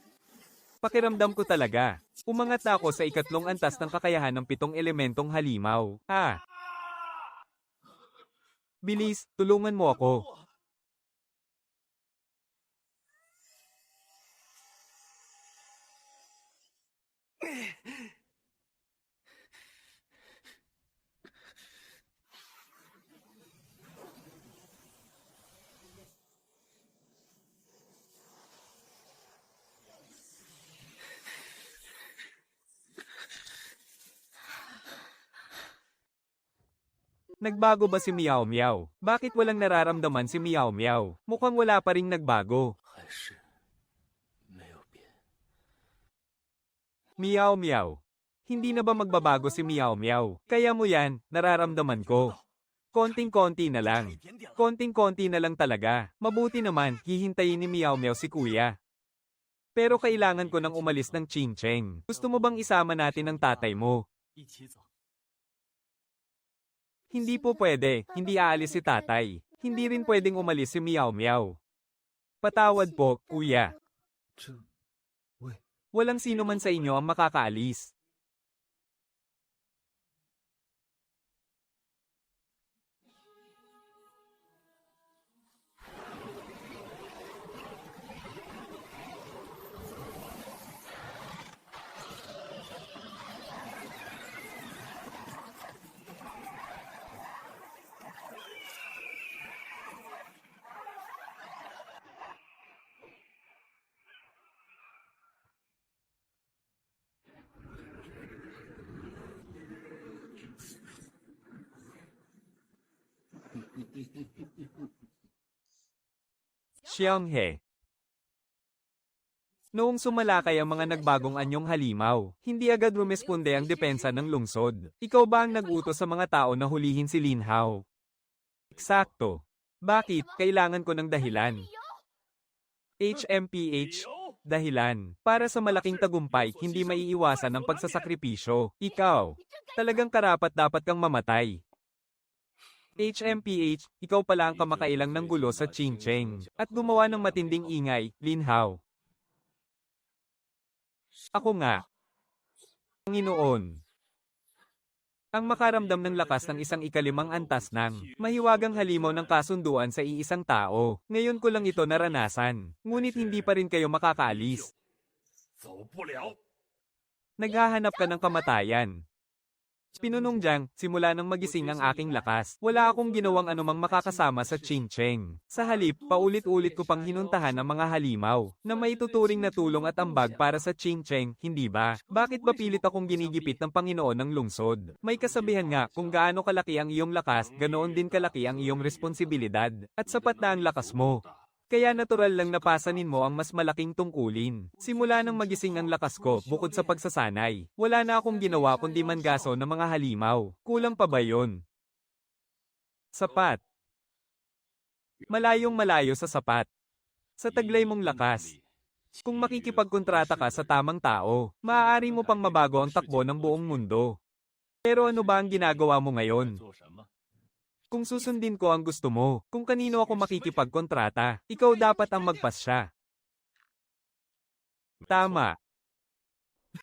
Pakiramdam ko talaga. Umangat na ako sa ikatlong antas ng kakayahan ng 7 elementong halimaw. Ha? Bilis, tulungan mo ako. Nagbago ba si Meow Meow? Bakit walang nararamdaman si Meow Meow? Mukhang wala pa ring nagbago. Meow Meow. Hindi na ba magbabago si Meow Meow? Kaya mo yan, nararamdaman ko. Konting-konti na lang. Konting-konti na lang talaga. Mabuti naman, hihintayin ni Meow Meow si kuya. Pero kailangan ko nang umalis ng Ching Cheng. Gusto mo bang isama natin ang tatay mo? Hindi po pwede, hindi aalis si tatay. Hindi rin pwedeng umalis si Meow Meow. Patawad po, kuya. Walang sino man sa inyo ang makakaalis. Xianghe. Noong sumalakay ang mga nagbagong anyong halimaw, hindi agad rumesponde ang depensa ng lungsod. Ikaw ba ang nag-utos sa mga tao na hulihin si Lin Hao? Eksakto. Bakit? Kailangan ko ng dahilan. HMPH. Dahilan. Para sa malaking tagumpay, hindi maiiwasan ang pagsasakripisyo. Ikaw. Talagang karapat-dapat kang mamatay. HMPH, ikaw pala ang kamakailang ng gulo sa Ching Cheng. At gumawa ng matinding ingay, Lin Hao. Ako nga. Panginoon. Ang makaramdam ng lakas ng isang ikalimang antas ng mahiwagang halimaw ng kasunduan sa iisang tao. Ngayon ko lang ito naranasan. Ngunit hindi pa rin kayo makakaalis. Naghahanap ka ng kamatayan. Pinunong Jiang, simula nang magising ang aking lakas. Wala akong ginawang anumang makakasama sa Ching Cheng. Sa halip, paulit-ulit ko pang hinuntahan ang mga halimaw, na maituturing na tulong at ambag para sa Ching Cheng, hindi ba? Bakit ba pilit akong ginigipit ng Panginoon ng lungsod? May kasabihan nga, kung gaano kalaki ang iyong lakas, ganoon din kalaki ang iyong responsibilidad. At sapat na ang lakas mo. Kaya natural lang napasanin mo ang mas malaking tungkulin. Simula nang magising ang lakas ko, bukod sa pagsasanay, wala na akong ginawa kundi mangaso ng mga halimaw. Kulang pa ba yun? Sapat. Malayong malayo sa sapat. Sa taglay mong lakas. Kung makikipagkontrata ka sa tamang tao, maaari mo pang mabago ang takbo ng buong mundo. Pero ano ba ang ginagawa mo ngayon? Kung susundin ko ang gusto mo, kung kanino ako makikipagkontrata, ikaw dapat ang magpasya. Tama.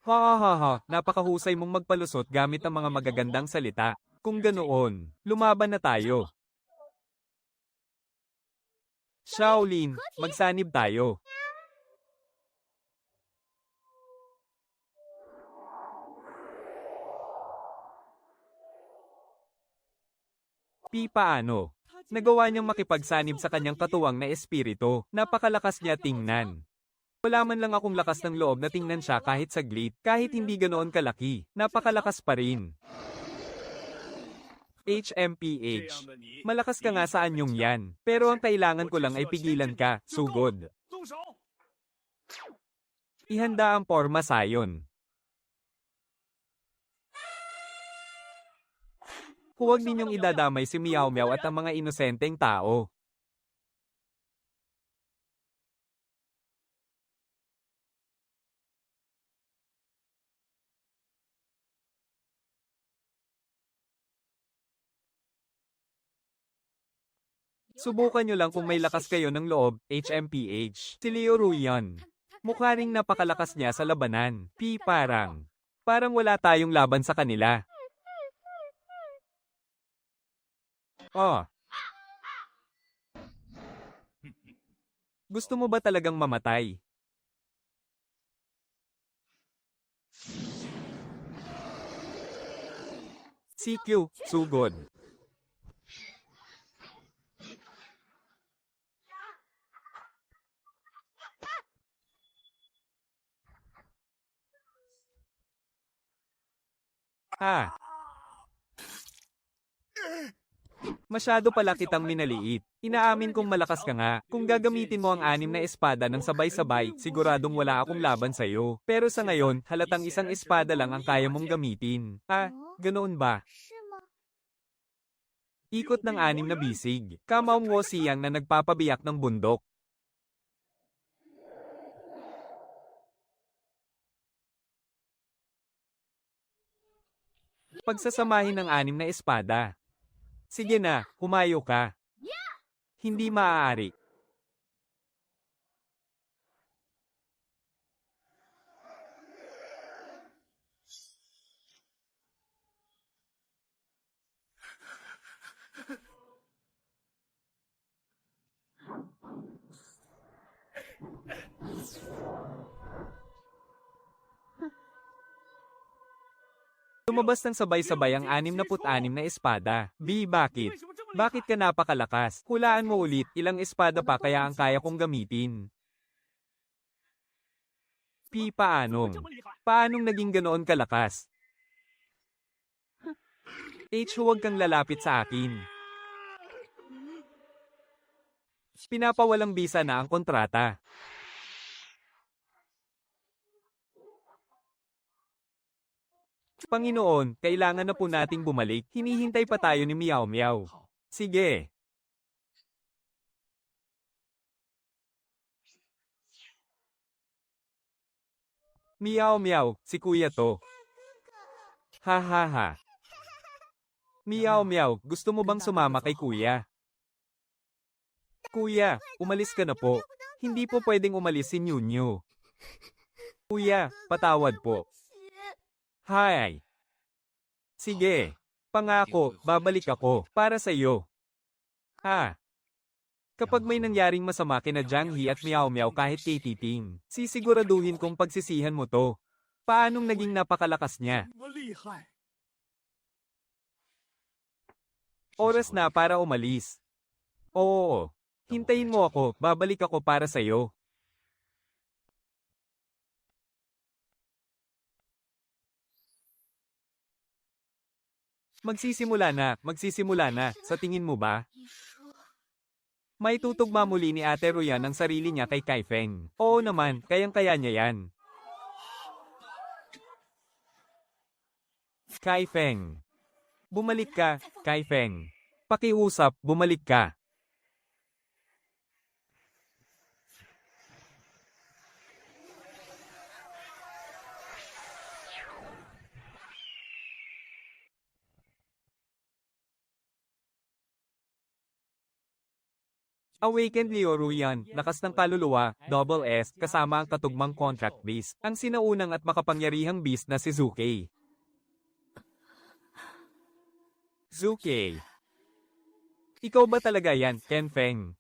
Ha ha ha ha, napakahusay mong magpalusot gamit ang mga magagandang salita. Kung ganoon, lumaban na tayo. Shaolin, magsanib tayo. Paano? Nagawa niyang makipagsanib sa kanyang katuwang na espiritu. Napakalakas niya tingnan. Wala man lang akong lakas ng loob na tingnan siya kahit saglit, kahit hindi ganoon kalaki. Napakalakas pa rin. HMPH. Malakas ka nga sa anyong yan. Pero ang kailangan ko lang ay pigilan ka, sugod. Ihanda ang porma sayon. Huwag ninyong idadamay si Meow Meow at ang mga inosenteng tao. Subukan nyo lang kung may lakas kayo ng loob, HMPH. Si Leo Ruyan. Mukha ring napakalakas niya sa labanan. Parang wala tayong laban sa kanila. Oh. Gusto mo ba talagang mamatay? CQ, sugod. Masyado pala kitang minaliit. Inaamin kong malakas ka nga. Kung gagamitin mo ang 6 na espada ng sabay-sabay, siguradong wala akong laban sa'yo. Pero sa ngayon, halatang isang espada lang ang kaya mong gamitin. Ganoon ba? Ikot ng 6 na bisig. Kamaong Wo Siyang na nagpapabiyak ng bundok. Pagsasamahin ng 6 na espada. Sige na, humayo ka. Hindi maaari. Lumabas ng sabay-sabay ang 66 na espada. Bakit? Bakit ka napakalakas? Hulaan mo ulit, ilang espada pa kaya ang kaya kong gamitin? Paanong naging ganoon kalakas? Huwag kang lalapit sa akin. Pinapawalang bisa na ang kontrata. Panginoon, kailangan na po nating bumalik. Hinihintay pa tayo ni Meow Meow. Sige. Meow Meow, si kuya to. Ha ha ha. Meow Meow, gusto mo bang sumama kay kuya? Kuya, umalis ka na po. Hindi po pwedeng umalis si Nyunyo. Kuya, patawad po. Hi. Sige. Pangako, babalik ako. Para sa iyo. Kapag may nangyaring masama kina Jiang He at Meow Meow kahit kay Titing, sisiguraduhin kong pagsisihan mo to. Paanong naging napakalakas niya? Oras na para umalis. Oo. Hintayin mo ako, babalik ako para sa iyo. Magsisimula na, sa tingin mo ba? May tutugma muli ni Ate Ruyan ang sarili niya kay Kai Feng. Oo naman, kayang-kaya niya yan. Kai Feng. Bumalik ka, Kai Feng. Pakiusap, bumalik ka. Awakened Leo Ruyan, lakas ng kaluluwa, double S, kasama ang katugmang contract beast, ang sinaunang at makapangyarihang beast na si Zuke. Zuke. Ikaw ba talaga yan, Ken Feng?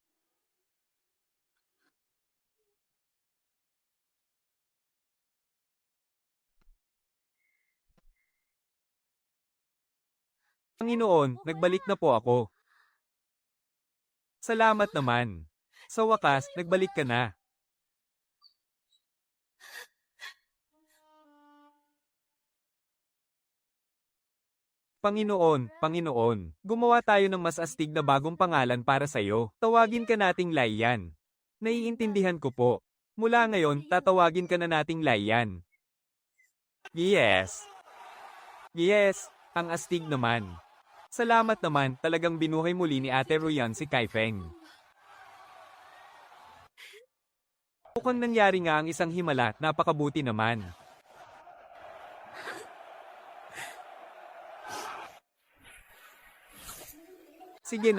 Panginoon, nagbalik na po ako. Salamat naman. Sa wakas, nagbalik ka na. Panginoon, Panginoon, gumawa tayo ng mas astig na bagong pangalan para sa'yo. Tawagin ka nating Laiyan. Naiintindihan ko po. Mula ngayon, tatawagin ka na nating Laiyan. Yes. Yes, ang astig naman. Salamat naman, talagang binuhay muli ni Ate Ruyan si Kaifeng. Mukhang nangyari nga ang isang himala, napakabuti naman. Sige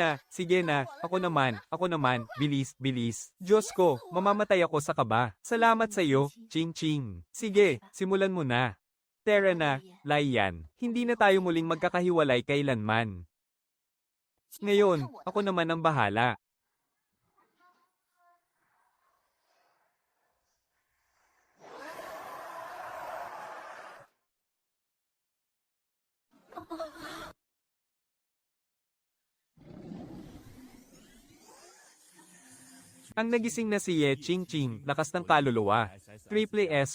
na, ako naman, bilis, bilis. Diyos ko, mamamatay ako sa kaba. Salamat sa iyo, Ching Ching. Sige, simulan mo na. Tara na, Laiyan, hindi na tayo muling magkakahiwalay kailanman. Ngayon, ako naman ang bahala. Ang nagising na si Ye Ching Ching, lakas ng kaluluwa. Triple S+.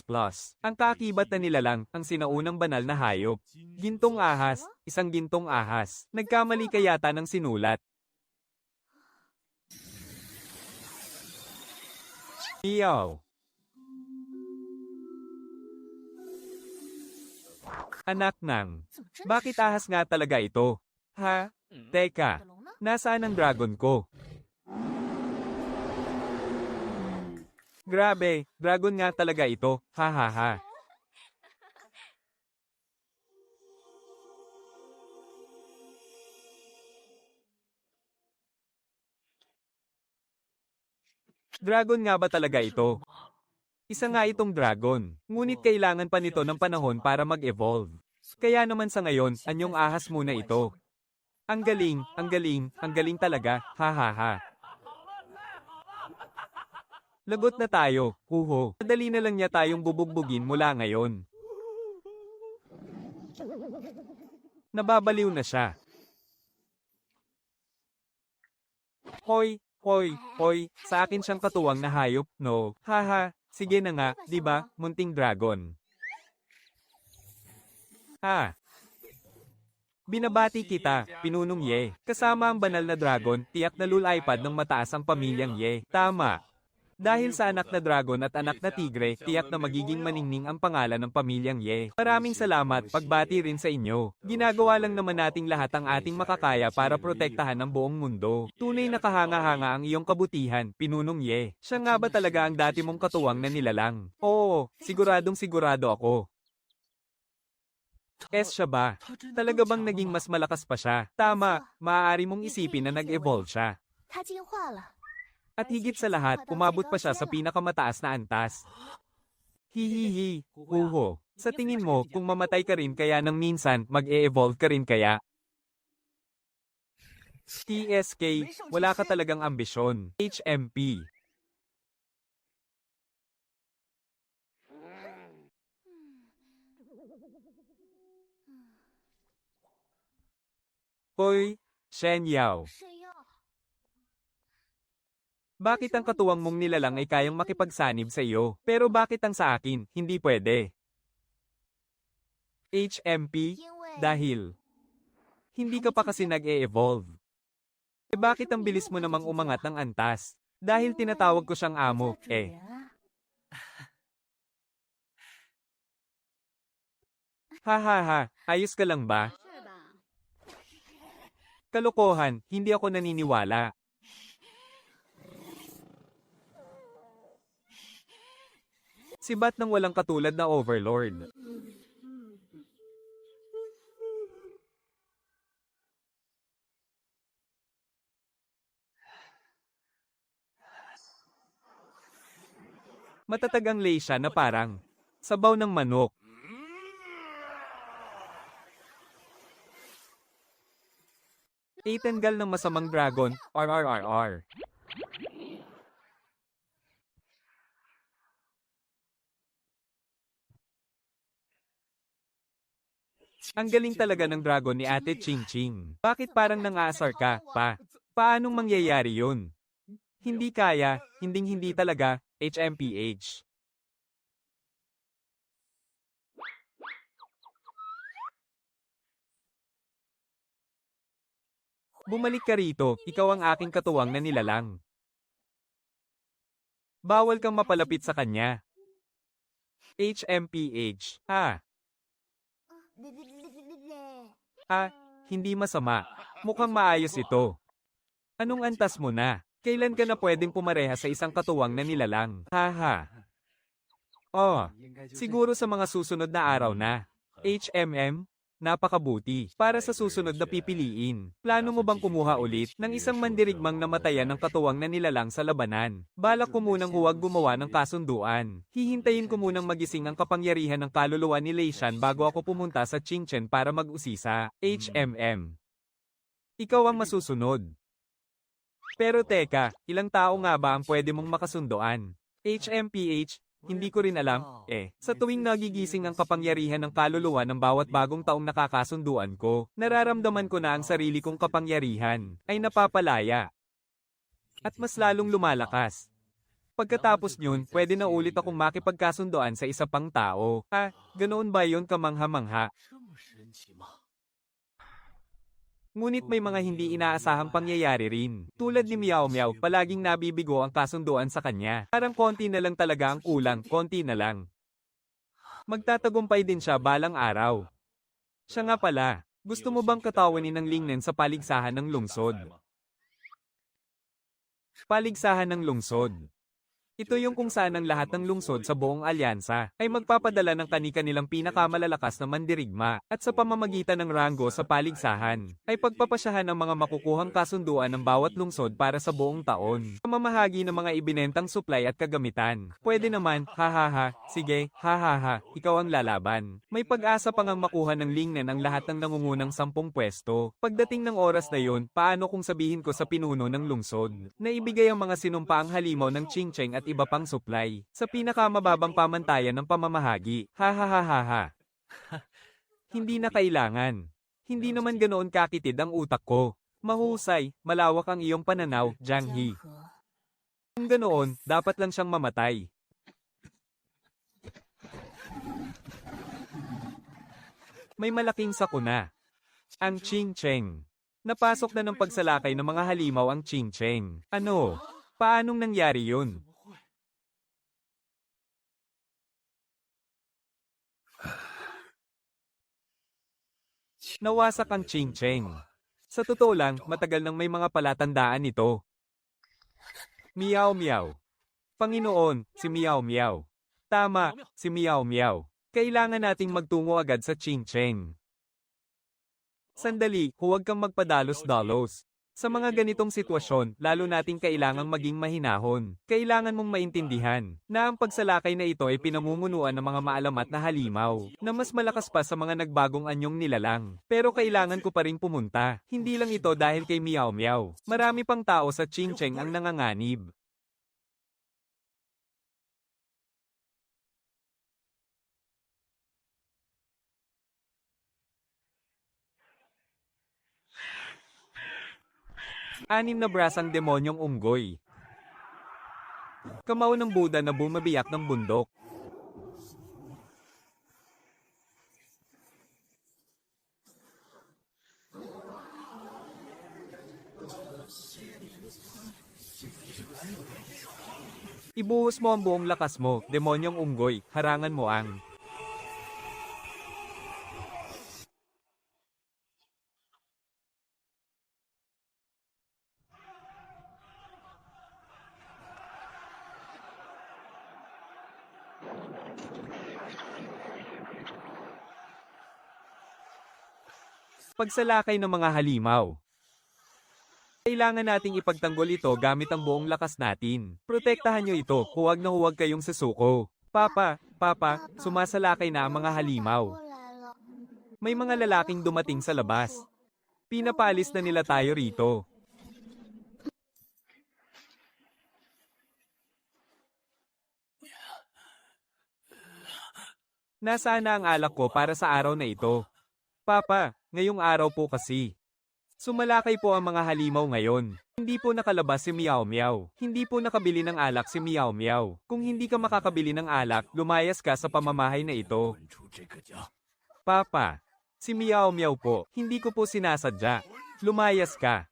Ang kaakibat na nilalang, ang sinaunang banal na hayop. Gintong ahas, isang gintong ahas. Nagkamali ka yata ng sinulat. Iyaw. Anak ng. Bakit ahas nga talaga ito? Ha? Teka. Nasaan ang dragon ko? Grabe, dragon nga talaga ito, ha ha ha. Dragon nga ba talaga ito? Isa nga itong dragon, ngunit kailangan pa nito ng panahon para mag-evolve. Kaya naman sa ngayon, anyong ahas muna ito. Ang galing talaga, ha ha ha. Lagot na tayo, huho. Madali na lang niya tayong bubugbugin mula ngayon. Nababaliw na siya. Hoy, sa akin siyang katuwang na hayop, no? Haha, sige na nga, di ba, munting dragon. Ha? Binabati kita, Pinunong Ye. Kasama ang banal na dragon, tiyak na lulipad ng mataas ang pamilyang Ye. Tama. Dahil sa anak na dragon at anak na tigre, tiyak na magiging maningning ang pangalan ng pamilyang Ye. Maraming salamat, pagbati rin sa inyo. Ginagawa lang naman nating lahat ang ating makakaya para protektahan ang buong mundo. Tunay na kahanga-hanga ang iyong kabutihan, Pinunong Ye. Siya nga ba talaga ang dati mong katuwang na nilalang? Oo, siguradong sigurado ako. Siya ba? Talaga bang naging mas malakas pa siya? Tama, maaari mong isipin na nag-evolve siya. At higit sa lahat, umabot pa siya sa pinakamataas na antas. Hihihi, huho. Sa tingin mo, kung mamatay ka rin kaya nang minsan, mag-e-evolve ka rin kaya? TSK, wala ka talagang ambisyon. HMP. Hoy, Shen Yao. Bakit ang katuwang mong nilalang ay kayang makipagsanib sa iyo, pero bakit ang sa akin, hindi pwede? HMP? Dahil hindi ka pa kasi nag-e-evolve. Bakit ang bilis mo namang umangat ng antas? Dahil tinatawag ko siyang amo, eh. Ha ha ha, ayos ka lang ba? Kalokohan, hindi ako naniniwala. Sibat ng walang katulad na overlord. Matatag ang Leisha na parang sabaw ng manok. Itanggal ng masamang dragon, RRRR. Ang galing talaga ng dragon ni Ate Ching Ching. Bakit parang nangaasar ka, pa? Paanong mangyayari yun? Hindi kaya, hindi talaga, HMPH. Bumalik ka rito, ikaw ang aking katuwang na nilalang. Bawal kang mapalapit sa kanya. HMPH. Hindi masama. Mukhang maayos ito. Anong antas mo na? Kailan ka na pwedeng pumareha sa isang katuwang na nilalang? Haha. Siguro sa mga susunod na araw na. HMM? Napakabuti. Para sa susunod na pipiliin, plano mo bang kumuha ulit ng isang mandirigmang namatayan ng katuwang na nilalang sa labanan? Balak ko munang huwag gumawa ng kasunduan. Hihintayin ko munang magising ang kapangyarihan ng kaluluwa ni Lei Shan bago ako pumunta sa Qingchen para mag-usisa. HMM. Ikaw ang masusunod. Pero teka, ilang tao nga ba ang pwede mong makasunduan? HMPH, hindi ko rin alam, Sa tuwing nagigising ang kapangyarihan ng kaluluwa ng bawat bagong taong nakakasunduan ko, nararamdaman ko na ang sarili kong kapangyarihan ay napapalaya. At mas lalong lumalakas. Pagkatapos nyun, pwede na ulit akong makipagkasunduan sa isa pang tao. Ganoon ba yun kamangha-mangha? Ngunit may mga hindi inaasahang pangyayari rin. Tulad ni Meow Meow, palaging nabibigo ang kasunduan sa kanya. Parang konti na lang talaga ang kulang, konti na lang. Magtatagumpay din siya balang araw. Siya nga pala, gusto mo bang katawanin ng Lingnen sa paligsahan ng lungsod? Paligsahan ng lungsod. Ito yung kung saan ang lahat ng lungsod sa buong alyansa ay magpapadala ng kani-kanilang pinakamalalakas na mandirigma at sa pamamagitan ng ranggo sa paligsahan ay pagpapasyahan ang mga makukuhang kasunduan ng bawat lungsod para sa buong taon. Pamamahagi ng mga ibinentang supply at kagamitan. Pwede naman, sige, ikaw ang lalaban. May pag-asa pang ang makuha ng Lingnen ang lahat ng nangungunang 10 pwesto. Pagdating ng oras na yun, paano kung sabihin ko sa pinuno ng lungsod na ibigay ang mga sinumpaang halimaw ng Qingchen at iba pang supply sa pinakamababang pamantayan ng pamamahagi. Hindi na kailangan. Hindi naman ganoon kakitid ang utak ko. Mahusay, malawak ang iyong pananaw, Jiang He. Kung ganoon, dapat lang siyang mamatay. May malaking sakuna. Ang Qingchen. Napasok na ng pagsalakay ng mga halimaw ang Qingchen. Ano? Paanong nangyari yun? Nawasak ang Qingchen. Sa totoo lang, matagal nang may mga palatandaan nito. Meow Meow. Panginoon, si Meow Meow. Tama, si Meow Meow. Kailangan nating magtungo agad sa Qingchen. Sandali, huwag kang magpadalos-dalos. Sa mga ganitong sitwasyon, lalo nating kailangang maging mahinahon. Kailangan mong maintindihan na ang pagsalakay na ito ay pinamumunuan ng mga maalamat na halimaw na mas malakas pa sa mga nagbagong anyong nilalang. Pero kailangan ko pa rin pumunta. Hindi lang ito dahil kay Meow Meow. Marami pang tao sa Qingchen ang nanganganib. Anim na brasang demonyong unggoy. Kamao ng Buddha na bumabiyak ng bundok. Ibuhos mo ang buong lakas mo, demonyong unggoy, harangan mo ang pagsalakay ng mga halimaw. Kailangan nating ipagtanggol ito gamit ang buong lakas natin. Protektahan nyo ito, huwag na huwag kayong susuko. Papa, sumasalakay na ang mga halimaw. May mga lalaking dumating sa labas. Pinapalis na nila tayo rito. Nasaan na ang alak ko para sa araw na ito? Papa, ngayong araw po kasi. Sumalakay po ang mga halimaw ngayon. Hindi po nakalabas si Meow Meow. Hindi po nakabili ng alak si Meow Meow. Kung hindi ka makakabili ng alak, lumayas ka sa pamamahay na ito. Papa, si Meow Meow po, hindi ko po sinasadya. Lumayas ka.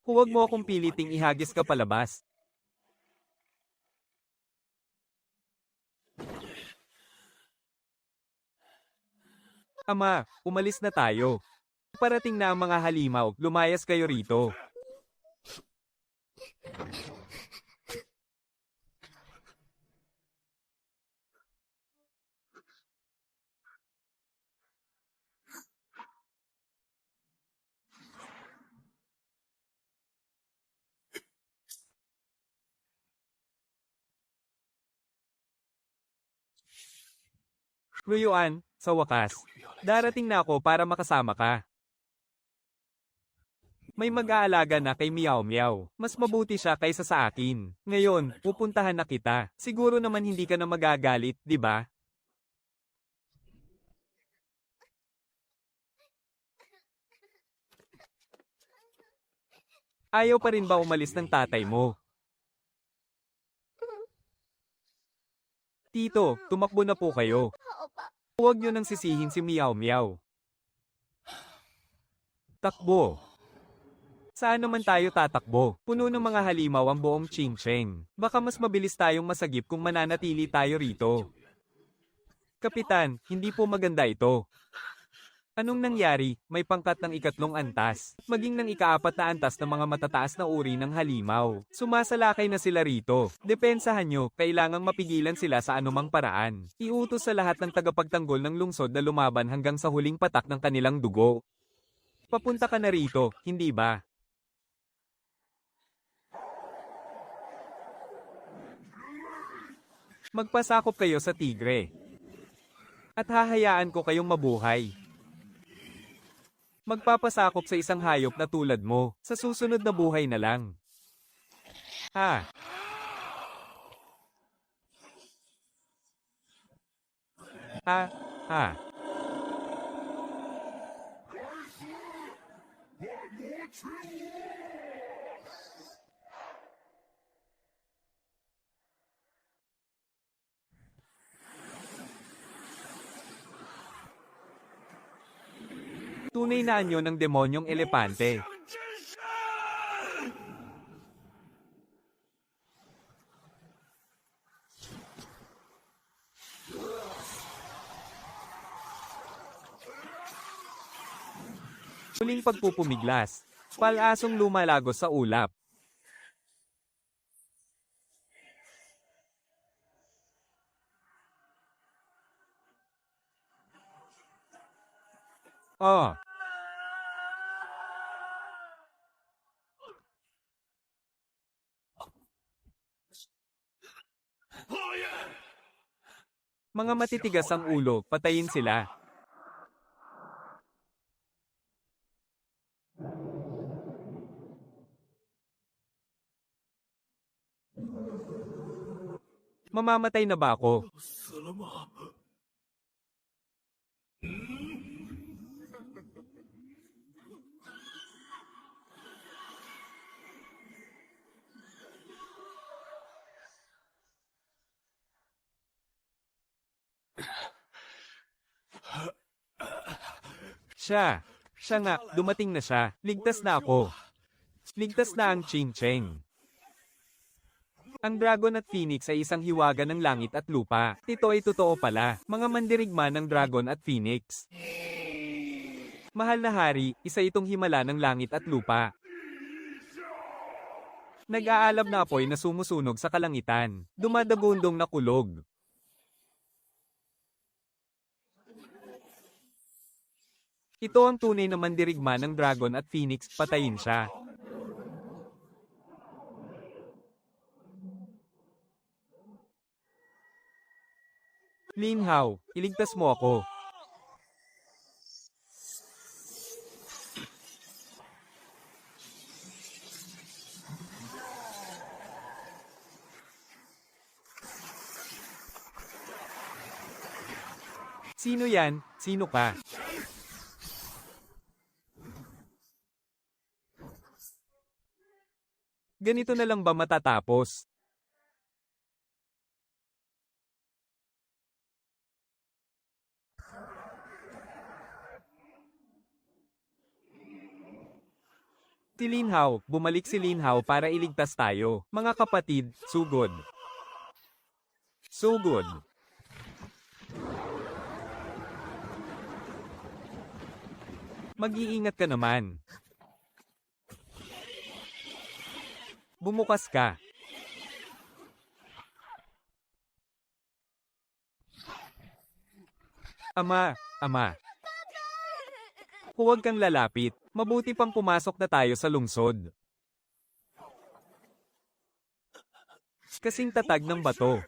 Huwag mo akong piliting ihagis ka palabas. Ama, umalis na tayo. Parating na ang mga halimaw, lumayas kayo rito. Ruyuan, sa wakas. Darating na ako para makasama ka. May mag-aalaga na kay Meow Meow. Mas mabuti siya kaysa sa akin. Ngayon, pupuntahan na kita. Siguro naman hindi ka na magagalit, di ba? Ayaw pa rin ba umalis ng tatay mo? Tito, tumakbo na po kayo. Huwag niyo nang sisihin si Meow Meow. Takbo. Saan naman tayo tatakbo? Puno ng mga halimaw ang buong Qingcheng. Baka mas mabilis tayong masagip kung mananatili tayo rito. Kapitan, hindi po maganda ito. Anong nangyari? May pangkat ng ikatlong antas, maging ng ikaapat na antas ng mga matataas na uri ng halimaw. Sumasalakay na sila rito. Depensahan nyo, kailangang mapigilan sila sa anumang paraan. Iutos sa lahat ng tagapagtanggol ng lungsod na lumaban hanggang sa huling patak ng kanilang dugo. Papunta ka na rito, hindi ba? Magpasakop kayo sa tigre. At hahayaan ko kayong mabuhay. Magpapasakop sa isang hayop na tulad mo, sa susunod na buhay na lang. Ha? Ha? Ha? Tunay na anyo ng demonyong elepante. Huling pagpupumiglas. Palasong lumalagos sa ulap. Oh. Mga matitigas ang ulo, patayin sila. Mamamatay na ba ako? Siya nga, dumating na siya. Ligtas na ako. Ligtas na ang Qingcheng. Ang Dragon at Phoenix ay isang hiwaga ng langit at lupa. Ito ay totoo pala, mga mandirigma ng Dragon at Phoenix. Mahal na hari, isa itong himala ng langit at lupa. Nag-aalab na apoy na sumusunog sa kalangitan. Dumadagundong na kulog. Ito ang tunay na mandirigma ng Dragon at Phoenix, patayin siya. Lin Hao, iligtas mo ako. Sino yan? Sino ka? Ganito na lang ba matatapos? Si Lin Hao, bumalik si Lin Hao para iligtas tayo. Mga kapatid, sugod. Sugod. Mag-iingat ka naman. Bumukas ka. Ama, ama. Huwag kang lalapit. Mabuti pang pumasok na tayo sa lungsod. Kasing tatag ng bato.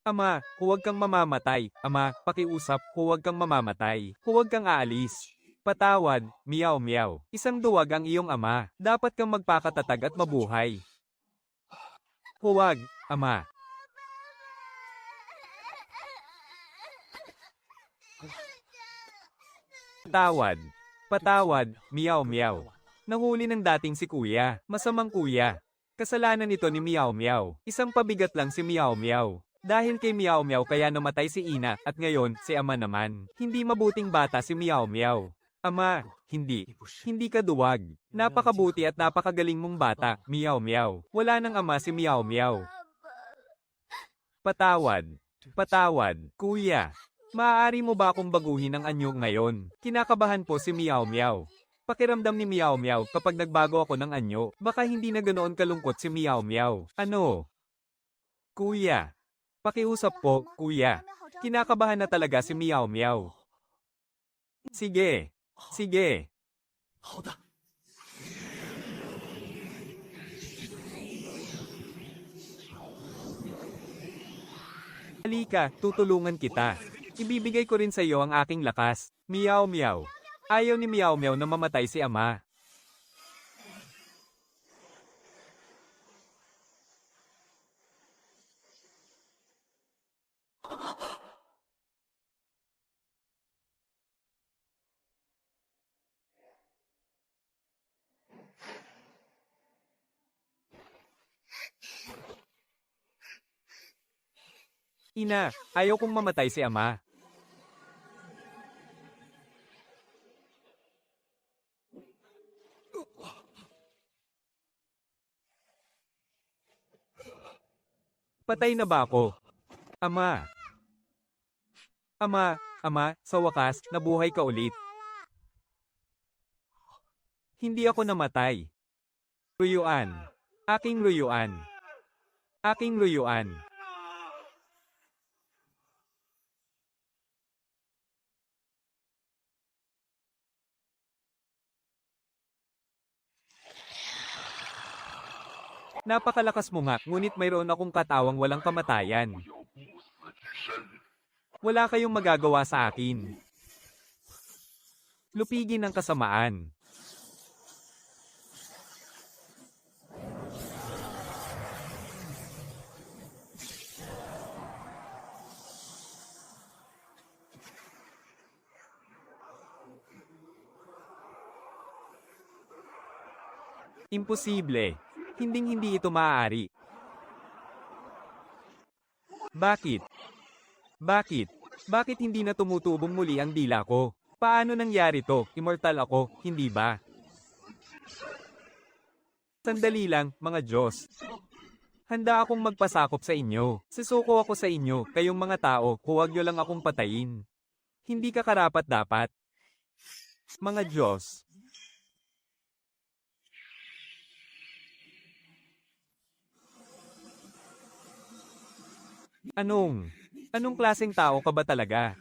Ama, huwag kang mamamatay. Ama, pakiusap, huwag kang mamamatay. Huwag kang aalis. Patawad, miyaw miyaw. Isang duwag ang iyong ama. Dapat kang magpakatatag at mabuhay. Huwag, ama. Patawad. Patawad, miyaw miyaw. Nahuli ng dating si kuya. Masamang kuya. Kasalanan ito ni Miyaw Miyaw. Isang pabigat lang si Miyaw Miyaw. Dahil kay Miyaw Miyaw kaya namatay si Ina at ngayon si ama naman. Hindi mabuting bata si Miyaw Miyaw. Ama, hindi. Hindi ka duwag. Napakabuti at napakagaling mong bata, Miyaw Miyaw. Wala nang ama si Miyaw Miyaw. Patawad. Patawad, kuya. Maaari mo ba akong baguhin ang anyo ngayon? Kinakabahan po si Miyaw Miyaw. Pakiramdam ni Miyaw Miyaw kapag nagbago ako ng anyo, baka hindi na ganoon kalungkot si Miyaw Miyaw. Ano? Kuya. Pakiusap po, kuya. Kinakabahan na talaga si Miyaw Miyaw. Sige. Sige. Halika, tutulungan kita. Ibibigay ko rin sa iyo ang aking lakas. Miyaw Miyaw. Ayaw ni Miyaw Miyaw na mamatay si ama. Ina, ayaw kong mamatay si ama. Patay na ba ako? Ama. Ama, sa wakas, nabuhay ka ulit. Hindi ako namatay. Ruyuan. Aking ruyuan. Aking ruyuan. Napakalakas mo nga, ngunit mayroon akong katawang walang kamatayan. Wala kayong magagawa sa akin. Lupigin ang kasamaan. Imposible. Hinding-hindi ito maaari. Bakit? Bakit? Bakit hindi na tumutubong muli ang dila ko? Paano nangyari to? Immortal ako, hindi ba? Sandali lang, mga Diyos. Handa akong magpasakop sa inyo. Susuko ako sa inyo, kayong mga tao, huwag niyo lang akong patayin. Hindi ka karapat-dapat. Mga Diyos. Anong klaseng tao ka ba talaga?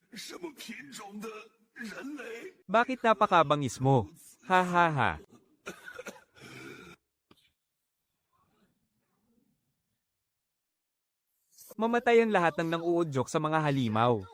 Bakit napakabangis mo? Ha ha ha. Mamatay ang lahat ng nang-uudyok sa mga halimaw.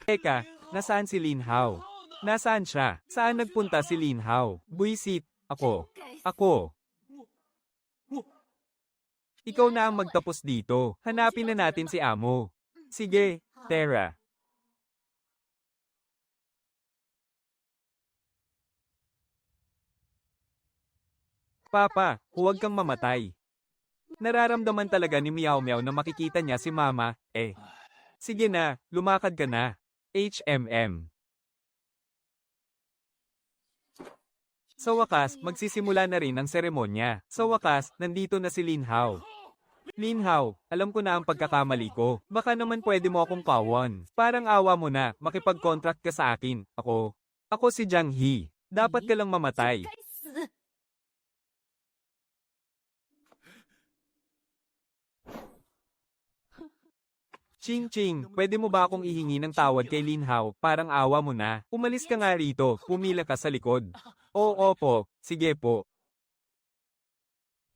Teka, nasaan si Lin Hao? Nasaan siya? Saan nagpunta si Lin Hao? Buisit, ako. Ikaw na ang magtapos dito. Hanapin na natin si Amo. Sige, Terra. Papa, huwag kang mamatay. Nararamdaman talaga ni Meow Meow na makikita niya si Mama, eh. Sige na, lumakad ka na. HMM. Sa wakas, magsisimula na rin ang seremonya. Sa wakas, nandito na si Lin Hao. Lin Hao, alam ko na ang pagkakamali ko. Baka naman pwede mo akong pawon. Parang awa mo na, makipag-contract ka sa akin. Ako si Jiang He. Dapat ka lang mamatay. Ching Ching, pwede mo ba akong ihingi ng tawad kay Lin Hao? Parang awa mo na. Umalis ka nga rito, pumila ka sa likod. Oo po, sige po.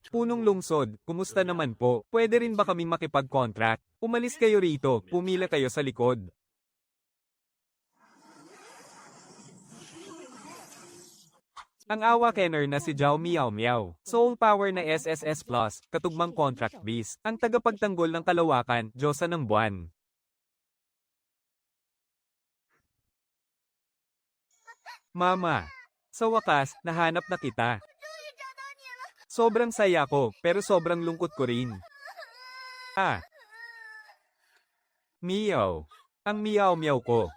Punong lungsod, kumusta naman po? Pwede rin ba kaming makipag-contract? Umalis kayo rito, pumila kayo sa likod. Ang awa Kenner na si Zhao Miao Miao. Soul Power na SSS Plus, katugmang Contract Beast. Ang tagapagtanggol ng kalawakan, Diyosa ng Buwan. Mama, sa wakas, nahanap na kita. Sobrang saya ko, pero sobrang lungkot ko rin. Meow. Ang Miao Miao ko.